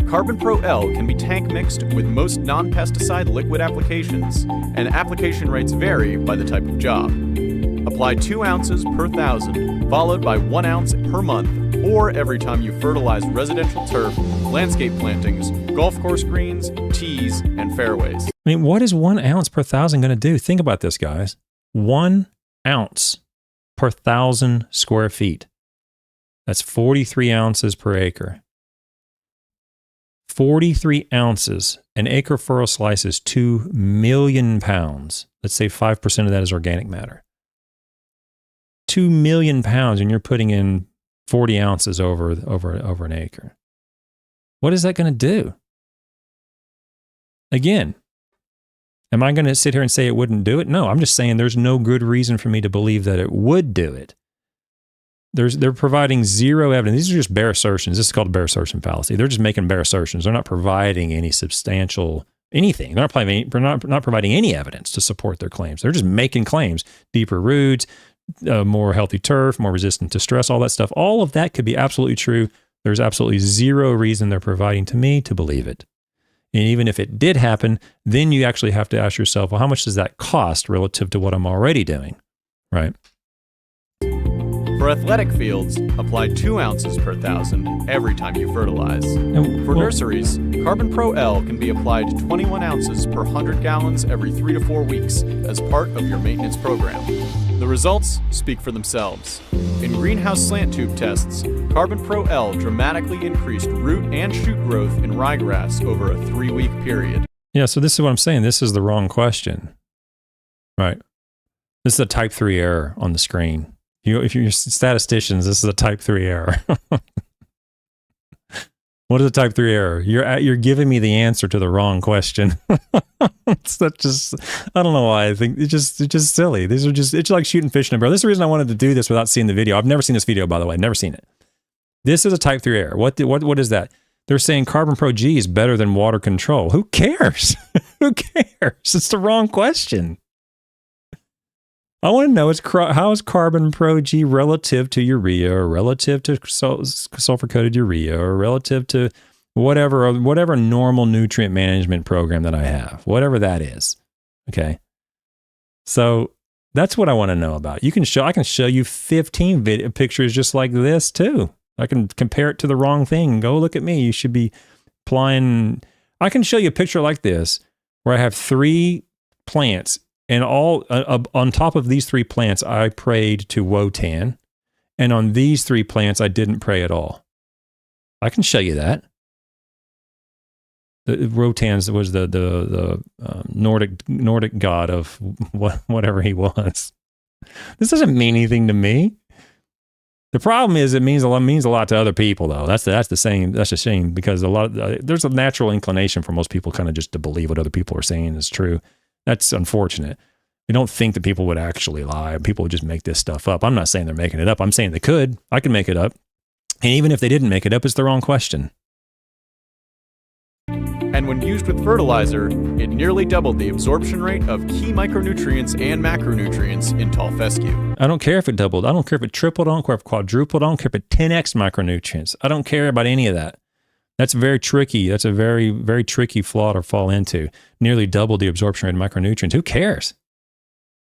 Carbon Pro L can be tank mixed with most non-pesticide liquid applications, and application rates vary by the type of job. Apply 2 ounces per 1,000, followed by 1 ounce per month, or every time you fertilize residential turf, landscape plantings, golf course greens, tees, and fairways. I mean, what is 1 ounce per 1,000 going to do? Think about this, guys. 1 ounce per 1,000 square feet. That's 43 ounces per acre. 43 ounces. An acre furrow slice is 2 million pounds. Let's say 5% of that is organic matter. 2 million pounds, and you're putting in 40 ounces over an acre. What is that going to do? Again, am I going to sit here and say it wouldn't do it? No, I'm just saying there's no good reason for me to believe that it would do it. They're providing zero evidence. These are just bare assertions. This is called a bare assertion fallacy. They're just making bare assertions. They're not providing any substantial anything. They're not providing any evidence to support their claims. They're just making claims. Deeper roots, more healthy turf, more resistant to stress, all that stuff. All of that could be absolutely true. There's absolutely zero reason they're providing to me to believe it. And even if it did happen, then you actually have to ask yourself, well, how much does that cost relative to what I'm already doing, right? For athletic fields, apply 2 ounces per 1,000 every time you fertilize. For nurseries, Carbon Pro L can be applied 21 ounces per 100 gallons every 3 to 4 weeks as part of your maintenance program. The results speak for themselves. In greenhouse slant tube tests, Carbon Pro L dramatically increased root and shoot growth in ryegrass over a 3-week period. Yeah, so this is what I'm saying. This is the wrong question, right? This is a type 3 error on the screen. If you're statisticians, this is a type 3 error. What is a type 3 error? You're giving me the answer to the wrong question. It's just, I don't know why. I think it's just silly. It's like shooting fish in a barrel. This is the reason I wanted to do this without seeing the video. I've never seen this video, by the way. I've never seen it. This is a type 3 error. What is that? They're saying Carbon Pro G is better than water control. Who cares? Who cares? It's the wrong question. I want to know how is Carbon Pro G relative to urea, or relative to sulfur-coated urea, or relative to whatever normal nutrient management program that I have, whatever that is. Okay, so that's what I want to know about. I can show you 15 pictures just like this too. I can compare it to the wrong thing. Go look at me. You should be applying. I can show you a picture like this where I have 3 plants. And all on top of these 3 plants, I prayed to Wotan, and on these 3 plants, I didn't pray at all. I can show you that. Wotan was the Nordic god of whatever he was. This doesn't mean anything to me. The problem is it means a lot to other people, though. That's the saying. That's a shame, because there's a natural inclination for most people kind of just to believe what other people are saying is true. That's unfortunate. We don't think that people would actually lie. People would just make this stuff up. I'm not saying they're making it up. I'm saying they could. I can make it up. And even if they didn't make it up, it's the wrong question. And when used with fertilizer, it nearly doubled the absorption rate of key micronutrients and macronutrients in tall fescue. I don't care if it doubled. I don't care if it tripled. I don't care if it quadrupled. I don't care if it 10x micronutrients. I don't care about any of that. That's very tricky. That's a very, very tricky flaw to fall into. Nearly double the absorption rate of micronutrients. Who cares?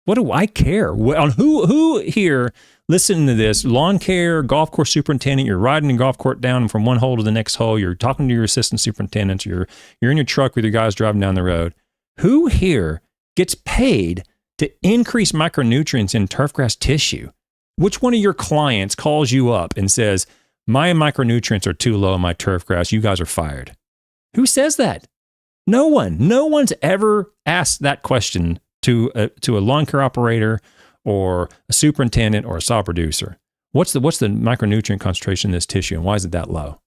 What do I care? On who here listening to this, lawn care, golf course superintendent, you're riding the golf cart down from one hole to the next hole, you're talking to your assistant superintendents, you're in your truck with your guys driving down the road. Who here gets paid to increase micronutrients in turfgrass tissue? Which one of your clients calls you up and says, my micronutrients are too low in my turfgrass, you guys are fired? Who says that? No one. No one's ever asked that question to a lawn care operator or a superintendent or a saw producer. What's the micronutrient concentration in this tissue, and why is it that low?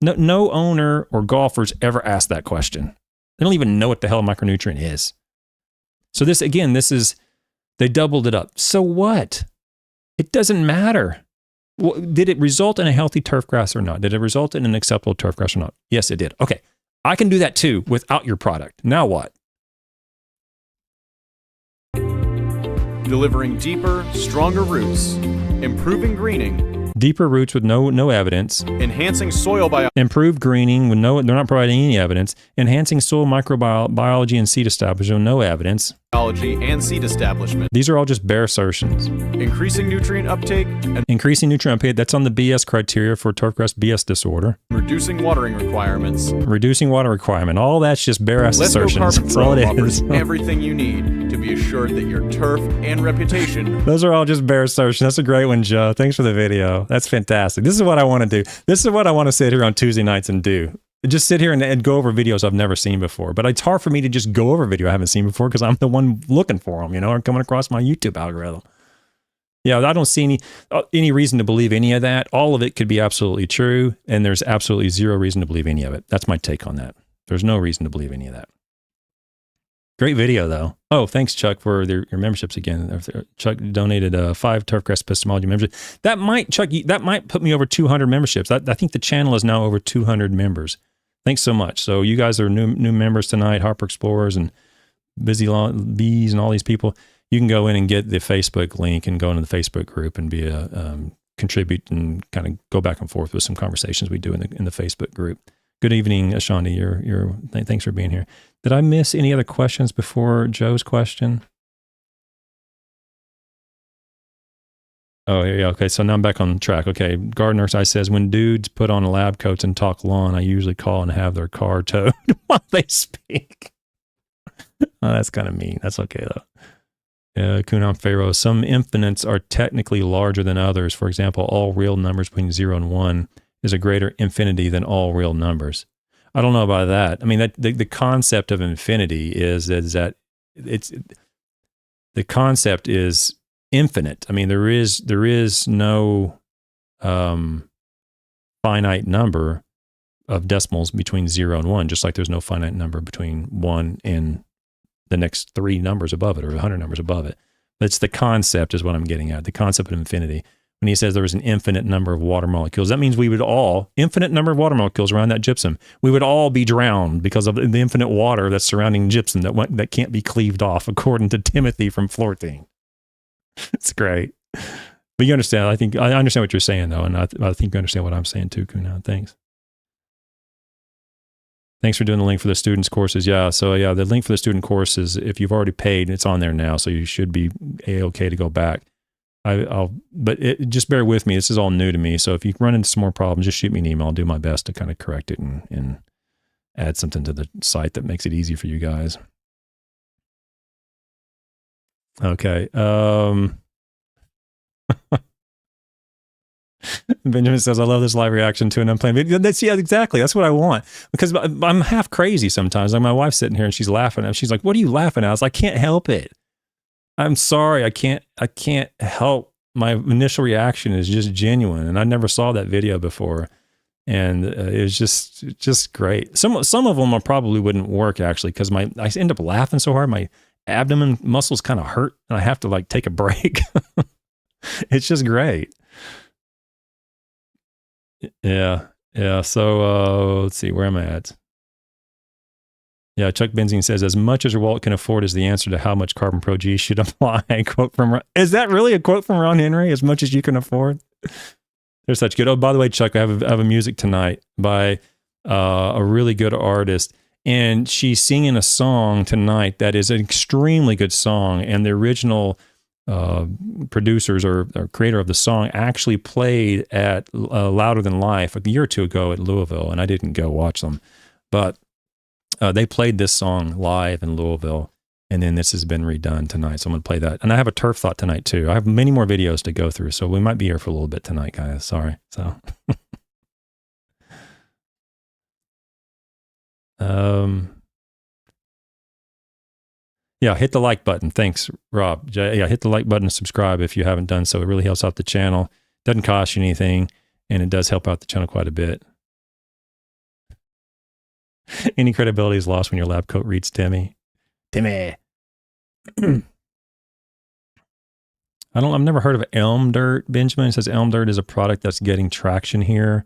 No owner or golfers ever asked that question. They don't even know what the hell a micronutrient is. So they doubled it up. So what? It doesn't matter. Did it result in a healthy turfgrass or not? Did it result in an acceptable turfgrass or not? Yes, it did. Okay, I can do that too without your product. Now what? Delivering deeper, stronger roots, improving greening, Deeper roots with no evidence. enhancing soil biology, Improved greening with they're not providing any evidence. Enhancing soil microbiology and seed establishment with no evidence. and seed establishment, These are all just bare assertions. increasing nutrient uptake, and Increasing nutrient uptake, that's on the BS criteria for turfgrass BS disorder. reducing watering requirements. Reducing water requirement. All that's just bare ass Lesco assertions. Carbon That's all Pro it offers is. everything you need to be assured that your turf and reputation Those are all just bare assertions. That's a great one, Joe. Thanks for the video. That's fantastic. This is what I want to do. This is what I want to sit here on Tuesday nights and do. Just sit here and go over videos I've never seen before. But it's hard for me to just go over a video I haven't seen before because I'm the one looking for them, or coming across my YouTube algorithm. Yeah, I don't see any reason to believe any of that. All of it could be absolutely true, and there's absolutely zero reason to believe any of it. That's my take on that. There's no reason to believe any of that. Great video, though. Oh, thanks, Chuck, for your memberships again. Chuck donated 5 Turfgrass Epistemology memberships. That might put me over 200 memberships. I think the channel is now over 200 members. Thanks so much. So you guys are new members tonight, Harper Explorers and Busy Bees and all these people. You can go in and get the Facebook link and go into the Facebook group and be contribute and kind of go back and forth with some conversations we do in the Facebook group. Good evening, Ashandi. Thanks for being here. Did I miss any other questions before Joe's question? Oh, yeah. Okay. So now I'm back on track. Okay. Gardener I says, when dudes put on lab coats and talk lawn, I usually call and have their car towed while they speak. Oh, that's kind of mean. That's okay, though. Kunam Pharaoh, some infinites are technically larger than others. For example, all real numbers between 0 and 1 is a greater infinity than all real numbers. I don't know about that. I mean, the concept of infinity is that the concept is infinite. I mean, there is no finite number of decimals between 0 and 1, just like there's no finite number between 1 and the next 3 numbers above it or 100 numbers above it. But it's the concept is what I'm getting at, the concept of infinity. When he says there was an infinite number of water molecules, that means we would all, infinite number of water molecules around that gypsum, we would all be drowned because of the infinite water that's surrounding gypsum that can't be cleaved off, according to Timothy from Floratine. It's great. But you understand, I understand what you're saying, though, and I think you understand what I'm saying, too, Kuna. Thanks. Thanks for doing the link for the students' courses. Yeah, so yeah, the link for the student courses, if you've already paid, it's on there now, so you should be A-okay to go back. Just bear with me. This is all new to me. So if you run into some more problems, just shoot me an email. I'll do my best to kind of correct it and add something to the site that makes it easy for you guys. Okay. Benjamin says, I love this live reaction to an unplanned video. Yeah, exactly. That's what I want. Because I'm half crazy sometimes. Like my wife's sitting here and she's laughing. And she's like, what are you laughing at? I was like, I can't help it. I'm sorry. I can't help my initial reaction is just genuine, and I never saw that video before, and it was just great. Some of them I probably wouldn't work actually, because I end up laughing so hard my abdomen muscles kind of hurt, and I have to like take a break. It's just great. Yeah. So let's see, where am I at? Yeah, Chuck Benzine says, as much as your wallet can afford is the answer to how much carbon pro-G should apply. Quote from, is that really a quote from Ron Henry? As much as you can afford? They're such good. Oh, by the way, Chuck, I have a music tonight by a really good artist, and she's singing a song tonight that is an extremely good song, and the original producers or creator of the song actually played at Louder Than Life a year or two ago at Louisville, and I didn't go watch them, but they played this song live in Louisville, and then this has been redone tonight. So I'm going to play that. And I have a turf thought tonight too. I have many more videos to go through, so we might be here for a little bit tonight, guys. Sorry. So, yeah, hit the like button. Thanks, Rob. Yeah, hit the like button and subscribe if you haven't done so. It really helps out the channel. Doesn't cost you anything, and it does help out the channel quite a bit. Any credibility is lost when your lab coat reads Timmy. Timmy. I've never heard of elm dirt. Benjamin says elm dirt is a product that's getting traction here.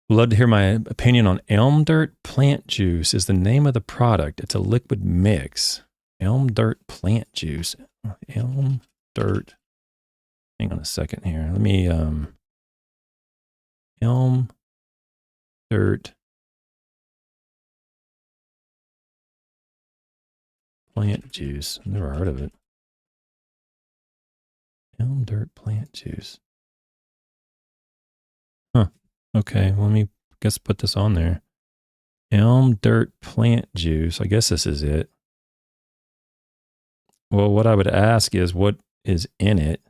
Love to hear my opinion on elm dirt. Plant juice is the name of the product. It's a liquid mix. Elm dirt plant juice. Elm dirt. Hang on a second here. Let me, elm dirt plant juice. I've never heard of it. Elm dirt plant juice. Huh. Okay, well, let me put this on there. Elm dirt plant juice. I guess this is it. Well, what I would ask is what is in it.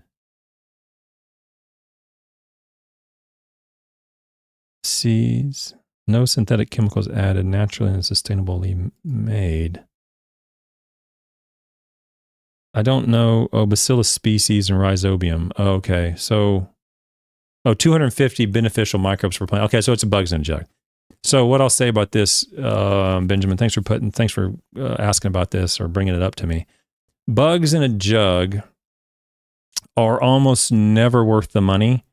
Seeds. No synthetic chemicals added. Naturally and sustainably made. I don't know. Oh, Bacillus species and Rhizobium. Oh, okay. So, 250 beneficial microbes per plant. Okay, so it's bugs in a jug. So what I'll say about this, Benjamin, thanks for asking about this or bringing it up to me. Bugs in a jug are almost never worth the money.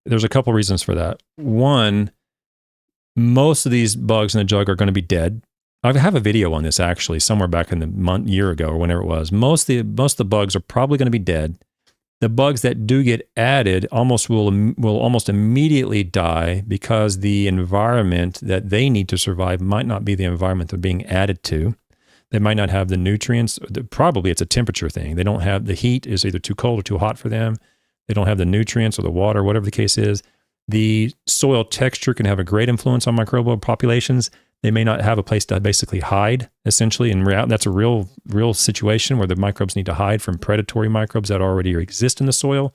There's a couple reasons for that. One, most of these bugs in a jug are going to be dead. I have a video on this actually somewhere back in the year ago or whenever it was. Most of the bugs are probably going to be dead. The bugs that do get added will almost immediately die because the environment that they need to survive might not be the environment they're being added to. They might not have the nutrients. Probably it's a temperature thing. They don't have the heat is either too cold or too hot for them. They don't have the nutrients or the water, whatever the case is. The soil texture can have a great influence on microbial populations. They may not have a place to basically hide, essentially. And that's a real situation where the microbes need to hide from predatory microbes that already exist in the soil.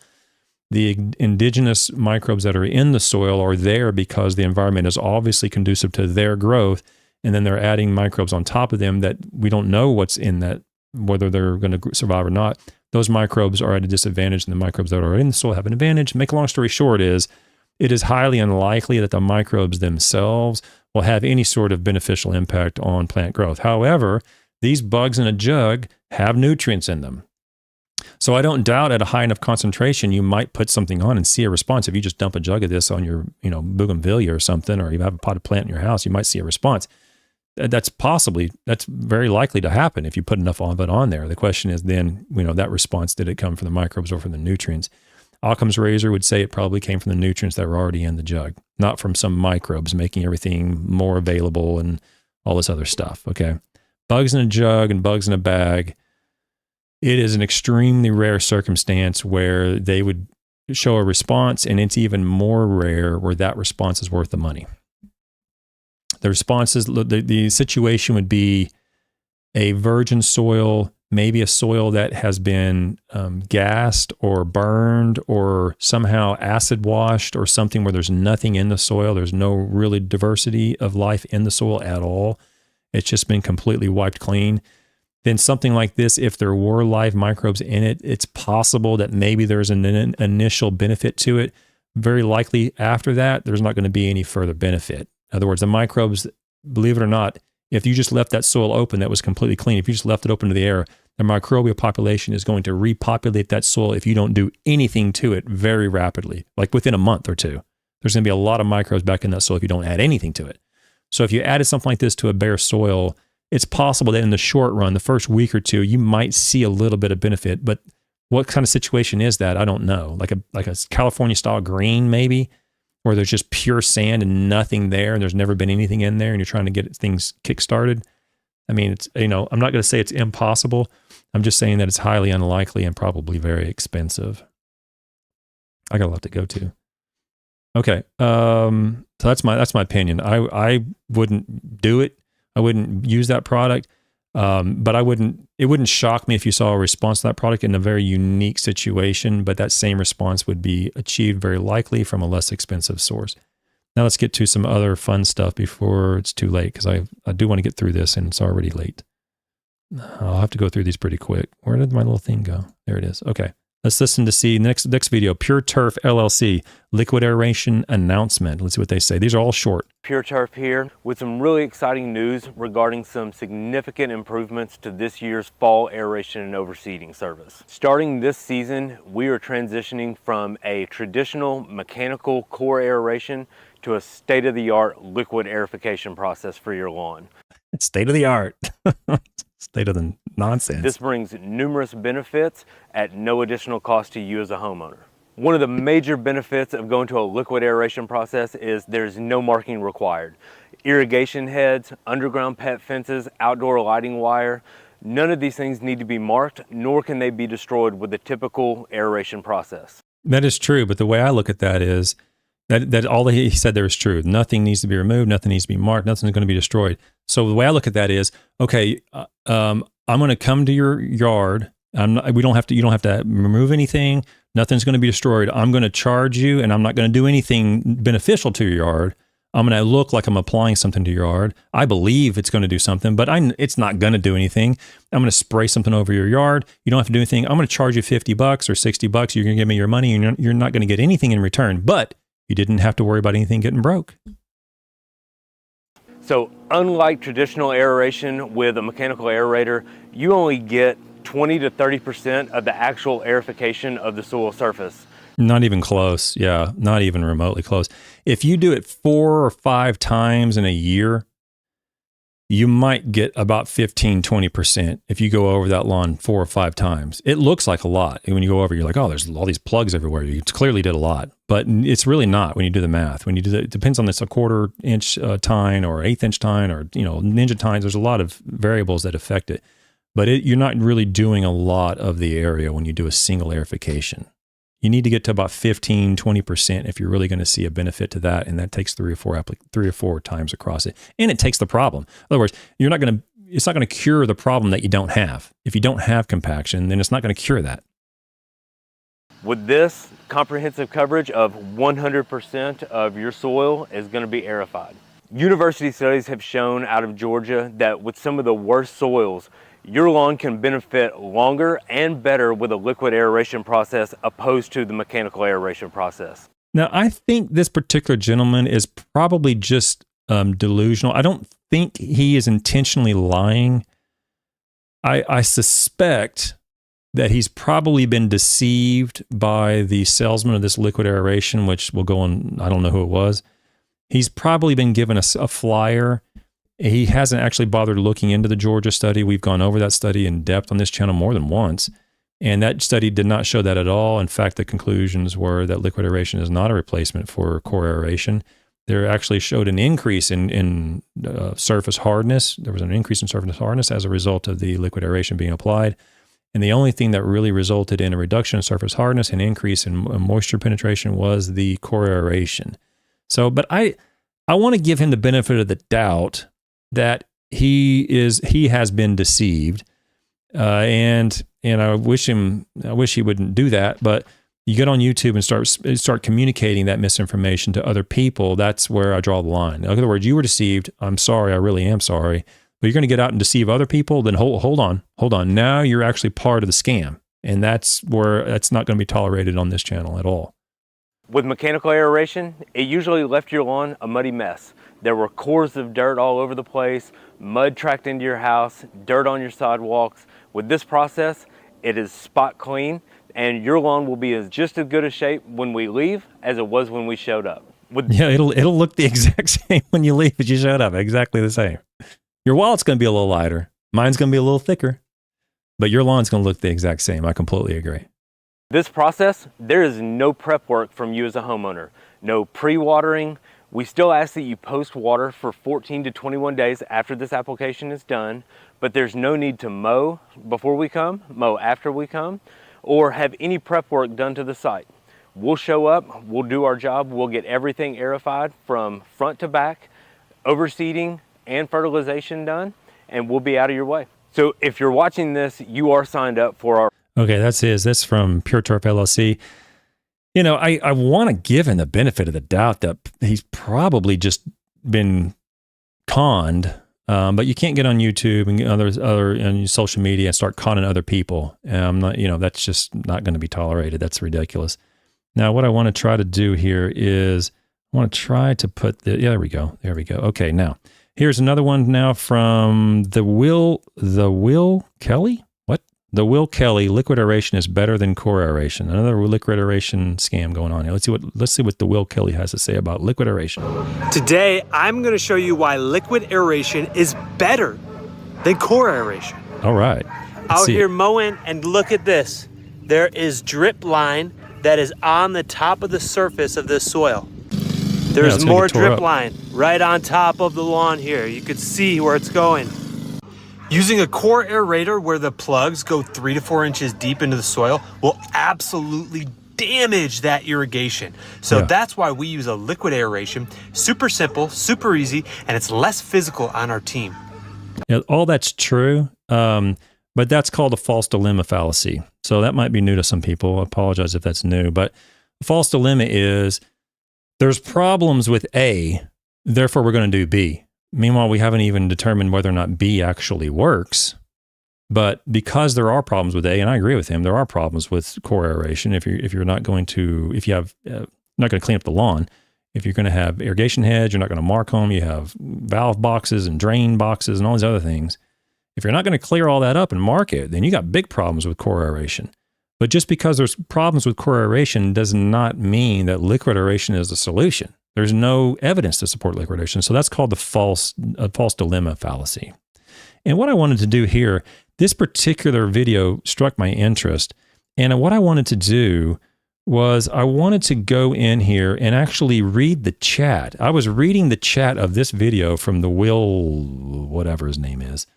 The indigenous microbes that are in the soil are there because the environment is obviously conducive to their growth. And then they're adding microbes on top of them that we don't know what's in that, whether they're going to survive or not. Those microbes are at a disadvantage, and the microbes that are in the soil have an advantage. Make a long story short it is highly unlikely that the microbes themselves will have any sort of beneficial impact on plant growth. However, these bugs in a jug have nutrients in them. So I don't doubt at a high enough concentration, you might put something on and see a response. If you just dump a jug of this on your, bougainvillea or something, or you have a potted plant in your house, you might see a response. That's very likely to happen if you put enough of it on there. The question is then, that response, did it come from the microbes or from the nutrients? Occam's razor would say it probably came from the nutrients that were already in the jug, not from some microbes making everything more available and all this other stuff, okay? Bugs in a jug and bugs in a bag, it is an extremely rare circumstance where they would show a response, and it's even more rare where that response is worth the money. The responses, the situation would be a virgin soil, maybe a soil that has been gassed or burned or somehow acid washed or something where there's nothing in the soil. There's no really diversity of life in the soil at all. It's just been completely wiped clean. then something like this, if there were live microbes in it, it's possible that maybe there's an initial benefit to it. Very likely after that, there's not going to be any further benefit. In other words, the microbes, believe it or not, if you just left that soil open that was completely clean, if you just left it open to the air, the microbial population is going to repopulate that soil if you don't do anything to it very rapidly, like within a month or two. There's going to be a lot of microbes back in that soil if you don't add anything to it. So if you added something like this to a bare soil, it's possible that in the short run, the first week or two, you might see a little bit of benefit. But what kind of situation is that? I don't know. Like a California style green, maybe, where there's just pure sand and nothing there, and there's never been anything in there, and you're trying to get things kick-started. I mean, it's, I'm not going to say it's impossible. I'm just saying that it's highly unlikely and probably very expensive. I got a lot to go to. Okay, so that's my opinion. I wouldn't do it. I wouldn't use that product, but it wouldn't shock me if you saw a response to that product in a very unique situation, but that same response would be achieved very likely from a less expensive source. Now let's get to some other fun stuff before it's too late, because I do want to get through this and it's already late. I'll have to go through these pretty quick. Where did my little thing go? There it is. Okay. Let's listen to see next video, Pure Turf LLC, liquid aeration announcement. Let's see what they say. These are all short. Pure Turf here with some really exciting news regarding some significant improvements to this year's fall aeration and overseeding service. Starting this season, we are transitioning from a traditional mechanical core aeration to a state-of-the-art liquid aerification process for your lawn. It's state-of-the-art. State of the nonsense. This brings numerous benefits at no additional cost to you as a homeowner. One of the major benefits of going to a liquid aeration process is there's no marking required. Irrigation heads, underground pet fences, outdoor lighting wire, none of these things need to be marked, nor can they be destroyed with the typical aeration process. That is true, but the way I look at that is that all that he said there is true. Nothing needs to be removed, nothing needs to be marked, nothing's going to be destroyed. So the way I look at that is, okay, I'm going to come to your yard. You don't have to remove anything. Nothing's going to be destroyed. I'm going to charge you, and I'm not going to do anything beneficial to your yard. I'm going to look like I'm applying something to your yard. I believe it's going to do something, but it's not going to do anything. I'm going to spray something over your yard. You don't have to do anything. I'm going to charge you $50 or $60. You're going to give me your money, and you're not going to get anything in return. But you didn't have to worry about anything getting broke. So unlike traditional aeration with a mechanical aerator, you only get 20 to 30% of the actual aerification of the soil surface. Not even close. Yeah, not even remotely close. If you do it 4 or 5 times in a year, you might get about 15, 20% if you go over that lawn 4 or 5 times. It looks like a lot. And when you go over, you're like, oh, there's all these plugs everywhere. You clearly did a lot. But it's really not when you do the math. When you do it depends on this, a 1/4 inch tine or 1/8 inch tine or, ninja tines. There's a lot of variables that affect it. But you're not really doing a lot of the area when you do a single aerification. You need to get to about 15, 20% if you're really going to see a benefit to that. And that takes 3 or 4 times across it. And it takes the problem. In other words, it's not going to cure the problem that you don't have. If you don't have compaction, then it's not going to cure that. With this comprehensive coverage of 100% of your soil is going to be aerified. University studies have shown out of Georgia that with some of the worst soils, your lawn can benefit longer and better with a liquid aeration process opposed to the mechanical aeration process. Now, I think this particular gentleman is probably just delusional. I don't think he is intentionally lying. I suspect that he's probably been deceived by the salesman of this liquid aeration, which will go on, I don't know who it was. He's probably been given a flyer. He hasn't actually bothered looking into the Georgia study. We've gone over that study in depth on this channel more than once. And that study did not show that at all. In fact, the conclusions were that liquid aeration is not a replacement for core aeration. There actually showed an increase in surface hardness. There was an increase in surface hardness as a result of the liquid aeration being applied. And the only thing that really resulted in a reduction in surface hardness and increase in moisture penetration was the core aeration. So, but I want to give him the benefit of the doubt that he has been deceived, and I wish he wouldn't do that. But you get on YouTube and start communicating that misinformation to other people. That's where I draw the line. In other words, you were deceived. I'm sorry. I really am sorry. but you're going to get out and deceive other people, then hold on. Now you're actually part of the scam. And that's not going to be tolerated on this channel at all. With mechanical aeration, it usually left your lawn a muddy mess. There were cores of dirt all over the place, mud tracked into your house, dirt on your sidewalks. With this process, it is spot clean, and your lawn will be just as good a shape when we leave as it was when we showed up. It'll look the exact same when you leave as you showed up, exactly the same. Your wallet's going to be a little lighter. Mine's going to be a little thicker, but your lawn's going to look the exact same. I completely agree. This process, there is no prep work from you as a homeowner. No pre-watering. We still ask that you post water for 14 to 21 days after this application is done, but there's no need to mow before we come, mow after we come, or have any prep work done to the site. We'll show up, we'll do our job, we'll get everything aerified from front to back, overseeding and fertilization done, and we'll be out of your way. So if you're watching this, you are signed up for our... Okay, that's from Pure Turf LLC. You know, I want to give him the benefit of the doubt that he's probably just been conned, but you can't get on YouTube and other and social media and start conning other people. That's just not going to be tolerated. That's ridiculous. Now, what I want to try to do here is I want to try to put there we go. Okay, now here's another one now from the Will Kelly. The Will Kelly, liquid aeration is better than core aeration. Another liquid aeration scam going on here. Let's see what the Will Kelly has to say about liquid aeration. Today, I'm going to show you why liquid aeration is better than core aeration. All right. Out here mowing, and look at this. There is drip line that is on the top of the surface of this soil. There's more drip line right on top of the lawn here. You can see where it's going. Using a core aerator where the plugs go 3 to 4 inches deep into the soil will absolutely damage that irrigation. So that's why we use a liquid aeration. Super simple, super easy, and it's less physical on our team. Yeah, all that's true, but that's called a false dilemma fallacy. So that might be new to some people. I apologize if that's new, but the false dilemma is there's problems with A, therefore we're going to do B. Meanwhile, we haven't even determined whether or not B actually works. But because there are problems with A, and I agree with him, there are problems with core aeration. If you're not going to, if you have not going to clean up the lawn, if you're going to have irrigation heads, you're not going to mark them. You have valve boxes and drain boxes and all these other things. If you're not going to clear all that up and mark it, then you got big problems with core aeration. But just because there's problems with core aeration does not mean that liquid aeration is the solution. There's no evidence to support liquid aeration. So that's called the false dilemma fallacy. And what I wanted to do here, this particular video struck my interest. And what I wanted to do was I wanted to go in here and actually read the chat. I was reading the chat of this video from the Will, whatever his name is,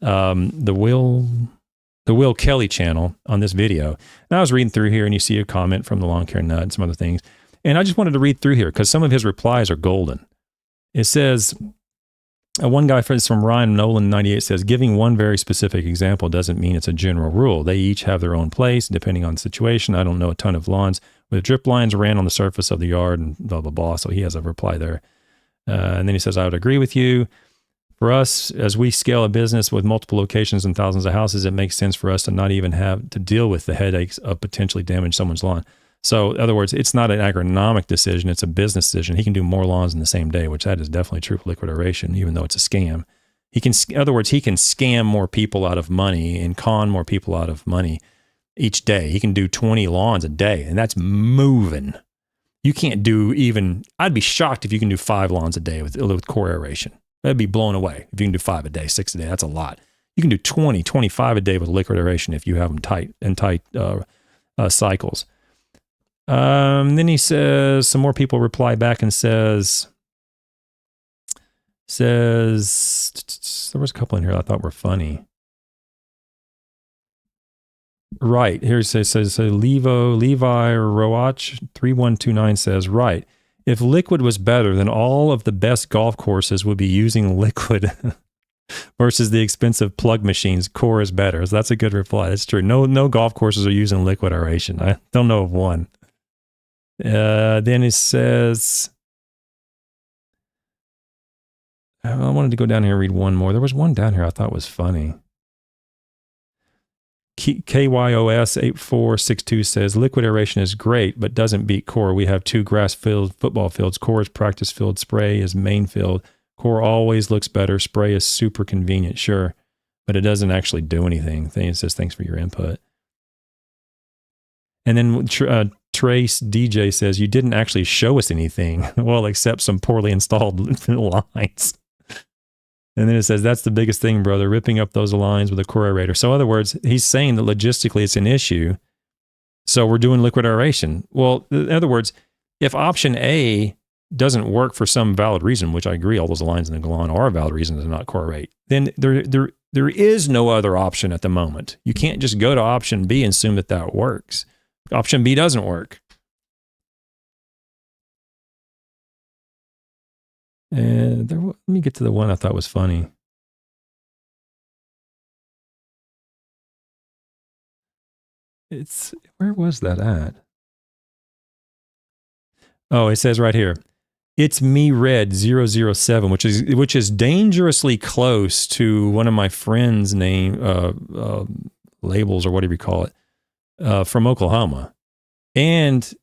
the Will Kelly channel on this video. And I was reading through here and you see a comment from the Lawn Care Nut and some other things. And I just wanted to read through here because some of his replies are golden. It says, one guy from Ryan Nolan 98 says, giving one very specific example doesn't mean it's a general rule. They each have their own place depending on the situation. I don't know a ton of lawns with drip lines ran on the surface of the yard and blah, blah, blah. So he has a reply there. And then he says, I would agree with you. For us, as we scale a business with multiple locations and thousands of houses, it makes sense for us to not even have to deal with the headaches of potentially damaging someone's lawn. So in other words, it's not an agronomic decision, it's a business decision. He can do more lawns in the same day, which that is definitely true for liquid aeration, even though it's a scam. He can, in other words, he can scam more people out of money and con more people out of money each day. He can do 20 lawns a day, and that's moving. You can't do even, I'd be shocked if you can do 5 lawns a day with core aeration. That'd be blown away. If you can do 5 a day, 6 a day, that's a lot. You can do 20, 25 a day with liquid aeration if you have them tight cycles. Then he says, some more people reply back and says, there was a couple in here I thought were funny. Right, here it says Levi Roach 3129 says, right, if liquid was better, then all of the best golf courses would be using liquid versus the expensive plug machines. Core is better. So that's a good reply. That's true. No golf courses are using liquid aeration. I don't know of one. Then it says, I wanted to go down here and read one more. There was one down here I thought was funny. KYOS8462 says, liquid aeration is great, but doesn't beat core. We have 2 grass-filled football fields. Core is practice field. Spray is main field. Core always looks better. Spray is super convenient, sure, but it doesn't actually do anything. It says, thanks for your input. And then Trace DJ says, you didn't actually show us anything. Well, except some poorly installed lines. And then it says, that's the biggest thing, brother, ripping up those lines with a core aerator. So in other words, he's saying that logistically it's an issue. So we're doing liquid aeration. Well, in other words, if option A doesn't work for some valid reason, which I agree, all those lines in the lawn are a valid reason to not core aerate, then there is no other option at the moment. You can't just go to option B and assume that that works. Option B doesn't work. And let me get to the one I thought was funny. Where was that at? Oh, it says right here. It's me red 007, which is dangerously close to one of my friends' name labels or whatever you call it, from Oklahoma, and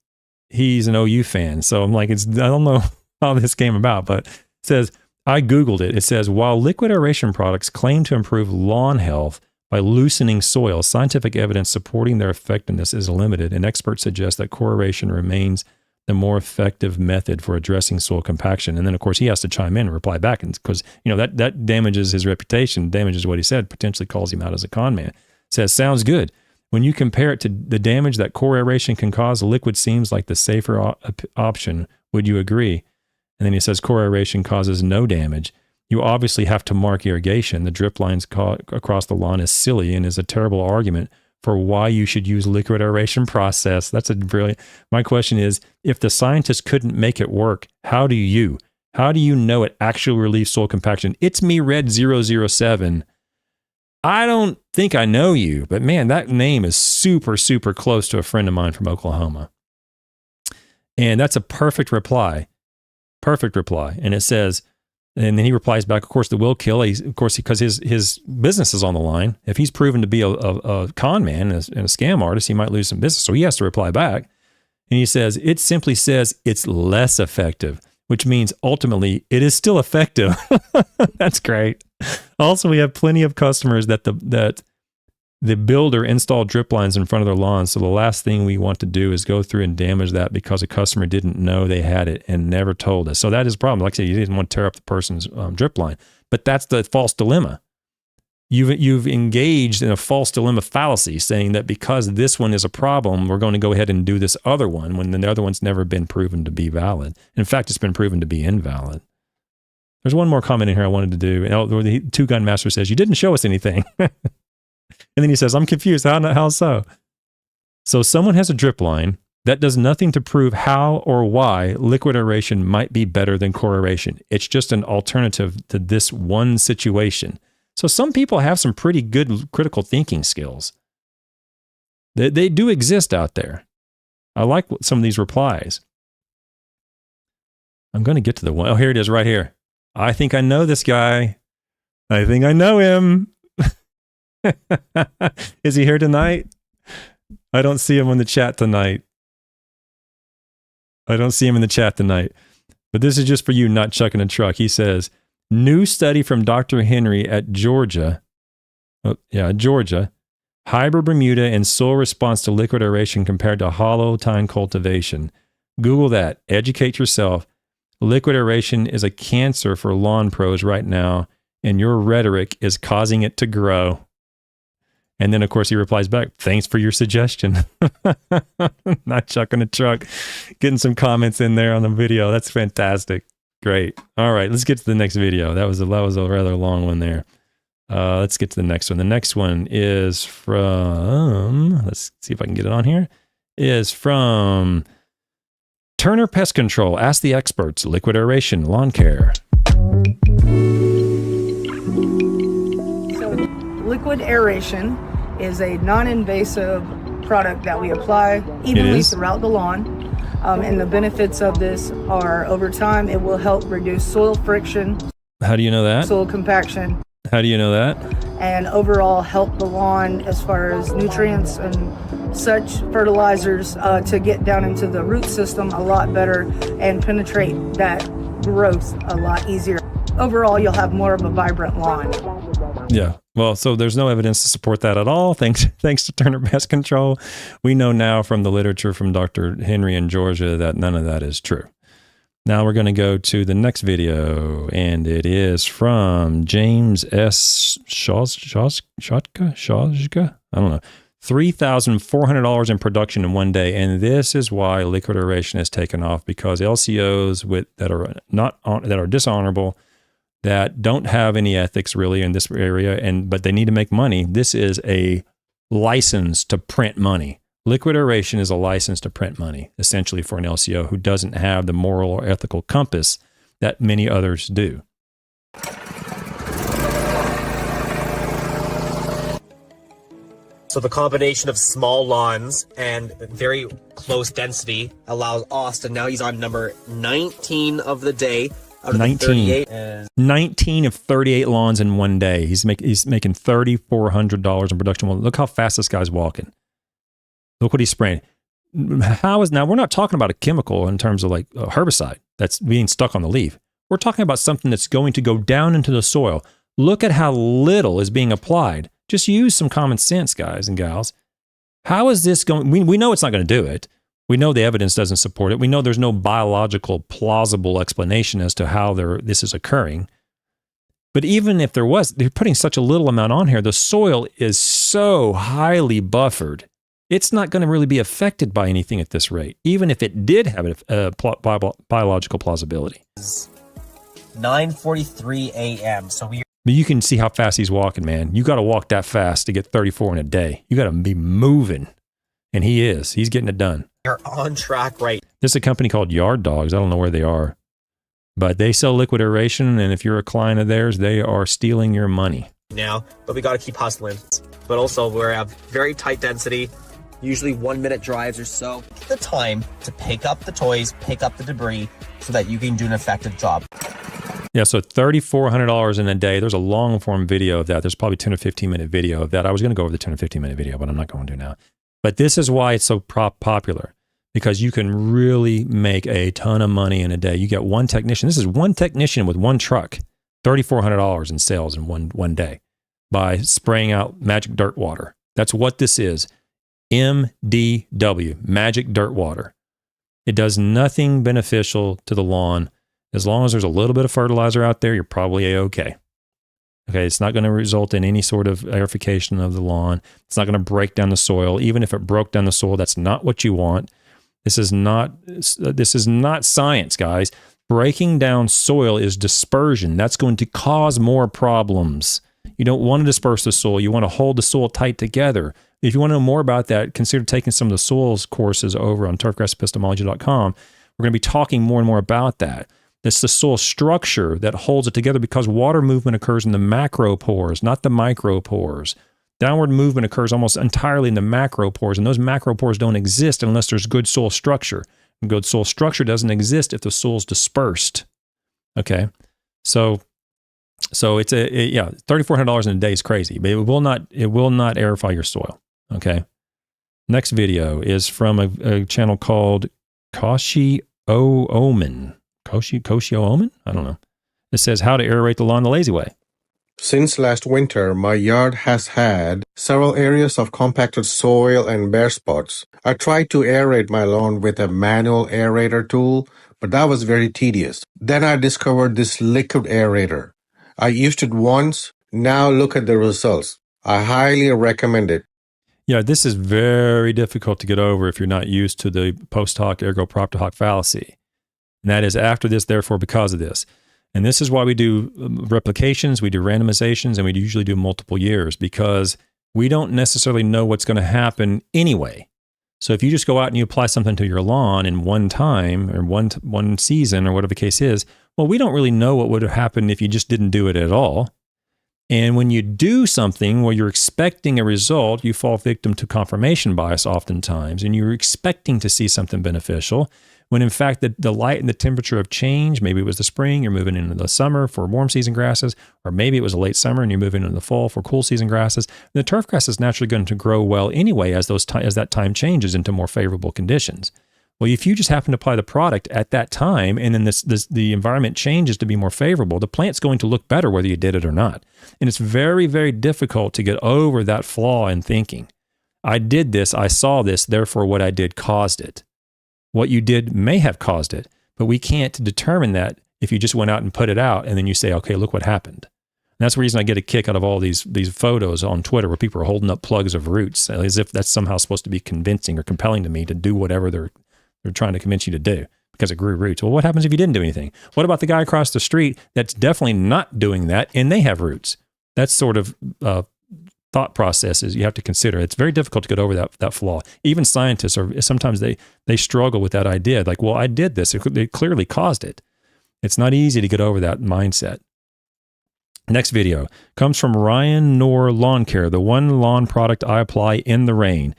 he's an OU fan. So I'm like, I don't know how this came about, but it says, I Googled it. It says, while liquid aeration products claim to improve lawn health by loosening soil, scientific evidence supporting their effectiveness is limited, and experts suggest that core aeration remains the more effective method for addressing soil compaction. And then, of course, he has to chime in and reply back, because that damages his reputation, damages what he said, potentially calls him out as a con man. It says, sounds good. When you compare it to the damage that core aeration can cause, liquid seems like the safer option. Would you agree? And then he says, core aeration causes no damage. You obviously have to mark irrigation. The drip lines across the lawn is silly and is a terrible argument for why you should use liquid aeration process. That's a brilliant. My question is, if the scientists couldn't make it work, how do you know it actually relieves soil compaction? It's me red 007. I don't think I know you, but man, that name is super, super close to a friend of mine from Oklahoma. And that's a perfect reply. Perfect reply. And it says, and then he replies back, of course, the will kill. Of course, because his business is on the line. If he's proven to be a con man and a scam artist, he might lose some business. So he has to reply back. And he says, it simply says it's less effective, which means ultimately it is still effective. That's great. Also, we have plenty of customers that the builder installed drip lines in front of their lawn. So the last thing we want to do is go through and damage that because a customer didn't know they had it and never told us. So that is a problem. Like I said, you didn't want to tear up the person's drip line, but that's the false dilemma. You've engaged in a false dilemma fallacy, saying that because this one is a problem, we're going to go ahead and do this other one when the other one's never been proven to be valid. In fact, it's been proven to be invalid. There's one more comment in here I wanted to do. The Two Gun Master says, you didn't show us anything. And then he says, I'm confused. How so? So someone has a drip line that does nothing to prove how or why liquid aeration might be better than core aeration. It's just an alternative to this one situation. So some people have some pretty good critical thinking skills. They do exist out there. I like some of these replies. I'm going to get to the one. Oh, here it is right here. I think I know this guy. I think I know him. Is he here tonight? I don't see him in the chat tonight. But this is just for you, not chucking a truck. He says, new study from Dr. Henry at Georgia. Georgia. Hybrid Bermuda and soil response to liquid aeration compared to hollow tine cultivation. Google that. Educate yourself. Liquid aeration is a cancer for lawn pros right now, and your rhetoric is causing it to grow. And then, of course, he replies back, thanks for your suggestion. Not chucking a truck. Getting some comments in there on the video. That's fantastic. Great. All right, let's get to the next video. That was a rather long one there. Let's get to the next one. The next one is from, let's see if I can get it on here, is from Turner Pest Control. Ask the experts. Liquid aeration, lawn care. So liquid aeration is a non-invasive product that we apply evenly throughout the lawn. And the benefits of this are, over time, it will help reduce soil friction. How do you know that? Soil compaction. How do you know that? And overall help the lawn as far as nutrients and such fertilizers to get down into the root system a lot better and penetrate that growth a lot easier. Overall, you'll have more of a vibrant lawn. Yeah. Well, so there's no evidence to support that at all. Thanks to Turner Pest Control. We know now from the literature from Dr. Henry in Georgia that none of that is true. Now we're going to go to the next video, and it is from James S. Shawska? I don't know. $3,400 in production in one day, and this is why liquid aeration has taken off, because LCOs that are dishonorable, that don't have any ethics really in this area, but they need to make money. This is a license to print money. Liquid aeration is a license to print money, essentially, for an LCO who doesn't have the moral or ethical compass that many others do. So the combination of small lawns and very close density allows Austin, now he's on number 19 of the day. 19 of 38 lawns in one day. He's making $3,400 in production. Well, look how fast this guy's walking. Look what he's spraying. Now we're not talking about a chemical in terms of like a herbicide that's being stuck on the leaf. We're talking about something that's going to go down into the soil. Look at how little is being applied. Just use some common sense, guys and gals. How is this going? We know it's not going to do it. We know the evidence doesn't support it. We know there's no biological plausible explanation as to how this is occurring. But even if there was, they're putting such a little amount on here. The soil is so highly buffered. It's not going to really be affected by anything at this rate, even if it did have a biological plausibility. 9:43 a.m. But you can see how fast he's walking, man. You got to walk that fast to get 34 in a day. You got to be moving. And he is. He's getting it done. You're on track right. There's a company called Yard Dogs. I don't know where they are. But they sell liquid aeration, and if you're a client of theirs, they are stealing your money. Now, but we got to keep hustling. But also, we have very tight density, usually 1 minute drives or so. Take the time to pick up the toys, pick up the debris, so that you can do an effective job. Yeah, so $3,400 in a day. There's a long form video of that. There's probably 10 or 15 minute video of that. I was going to go over the 10 or 15 minute video, but I'm not going to now. But this is why it's so popular, because you can really make a ton of money in a day. You get one technician. This is one technician with one truck, $3,400 in sales in one day by spraying out magic dirt water. That's what this is. MDW, magic dirt water. It does nothing beneficial to the lawn. As long as there's a little bit of fertilizer out there, you're probably A-okay. Okay, it's not going to result in any sort of aerification of the lawn. It's not going to break down the soil. Even if it broke down the soil, that's not what you want. This is not science, guys. Breaking down soil is dispersion. That's going to cause more problems. You don't want to disperse the soil. You want to hold the soil tight together. If you want to know more about that, consider taking some of the soils courses over on turfgrassepistemology.com. We're going to be talking more and more about that. It's the soil structure that holds it together, because water movement occurs in the macropores, not the micropores. Downward movement occurs almost entirely in the macropores, and those macropores don't exist unless there's good soil structure. And good soil structure doesn't exist if the soil's dispersed. Okay, so it's $3,400 in a day is crazy, but it will not aerify your soil. Okay, next video is from a channel called Koshi Omen. Koshi Omen? I don't know. It says how to aerate the lawn the lazy way. Since last winter, my yard has had several areas of compacted soil and bare spots. I tried to aerate my lawn with a manual aerator tool, but that was very tedious. Then I discovered this liquid aerator. I used it once. Now look at the results. I highly recommend it. Yeah, this is very difficult to get over if you're not used to the post hoc ergo propter hoc fallacy. And that is after this, therefore because of this. And this is why we do replications, we do randomizations, and we usually do multiple years, because we don't necessarily know what's going to happen anyway. So if you just go out and you apply something to your lawn in one time or one season or whatever the case is, well, we don't really know what would have happened if you just didn't do it at all. And when you do something where you're expecting a result, you fall victim to confirmation bias oftentimes, and you're expecting to see something beneficial, when in fact the light and the temperature have changed. Maybe it was the spring, you're moving into the summer for warm season grasses, or maybe it was a late summer and you're moving into the fall for cool season grasses. The turf grass is naturally going to grow well anyway as that time changes into more favorable conditions. Well, if you just happen to apply the product at that time and then the environment changes to be more favorable, the plant's going to look better whether you did it or not. And it's very, very difficult to get over that flaw in thinking. I did this, I saw this, therefore what I did caused it. What you did may have caused it, but we can't determine that if you just went out and put it out and then you say, okay, look what happened. And that's the reason I get a kick out of all these photos on Twitter where people are holding up plugs of roots as if that's somehow supposed to be convincing or compelling to me to do whatever they're trying to convince you to do because it grew roots. Well, what happens if you didn't do anything? What about the guy across the street that's definitely not doing that and they have roots? That's sort of thought processes you have to consider. It's very difficult to get over that flaw. Even scientists sometimes they struggle with that idea. Like, well, I did this. It clearly caused it. It's not easy to get over that mindset. Next video comes from Ryan Knorr Lawn Care, the one lawn product I apply in the rain.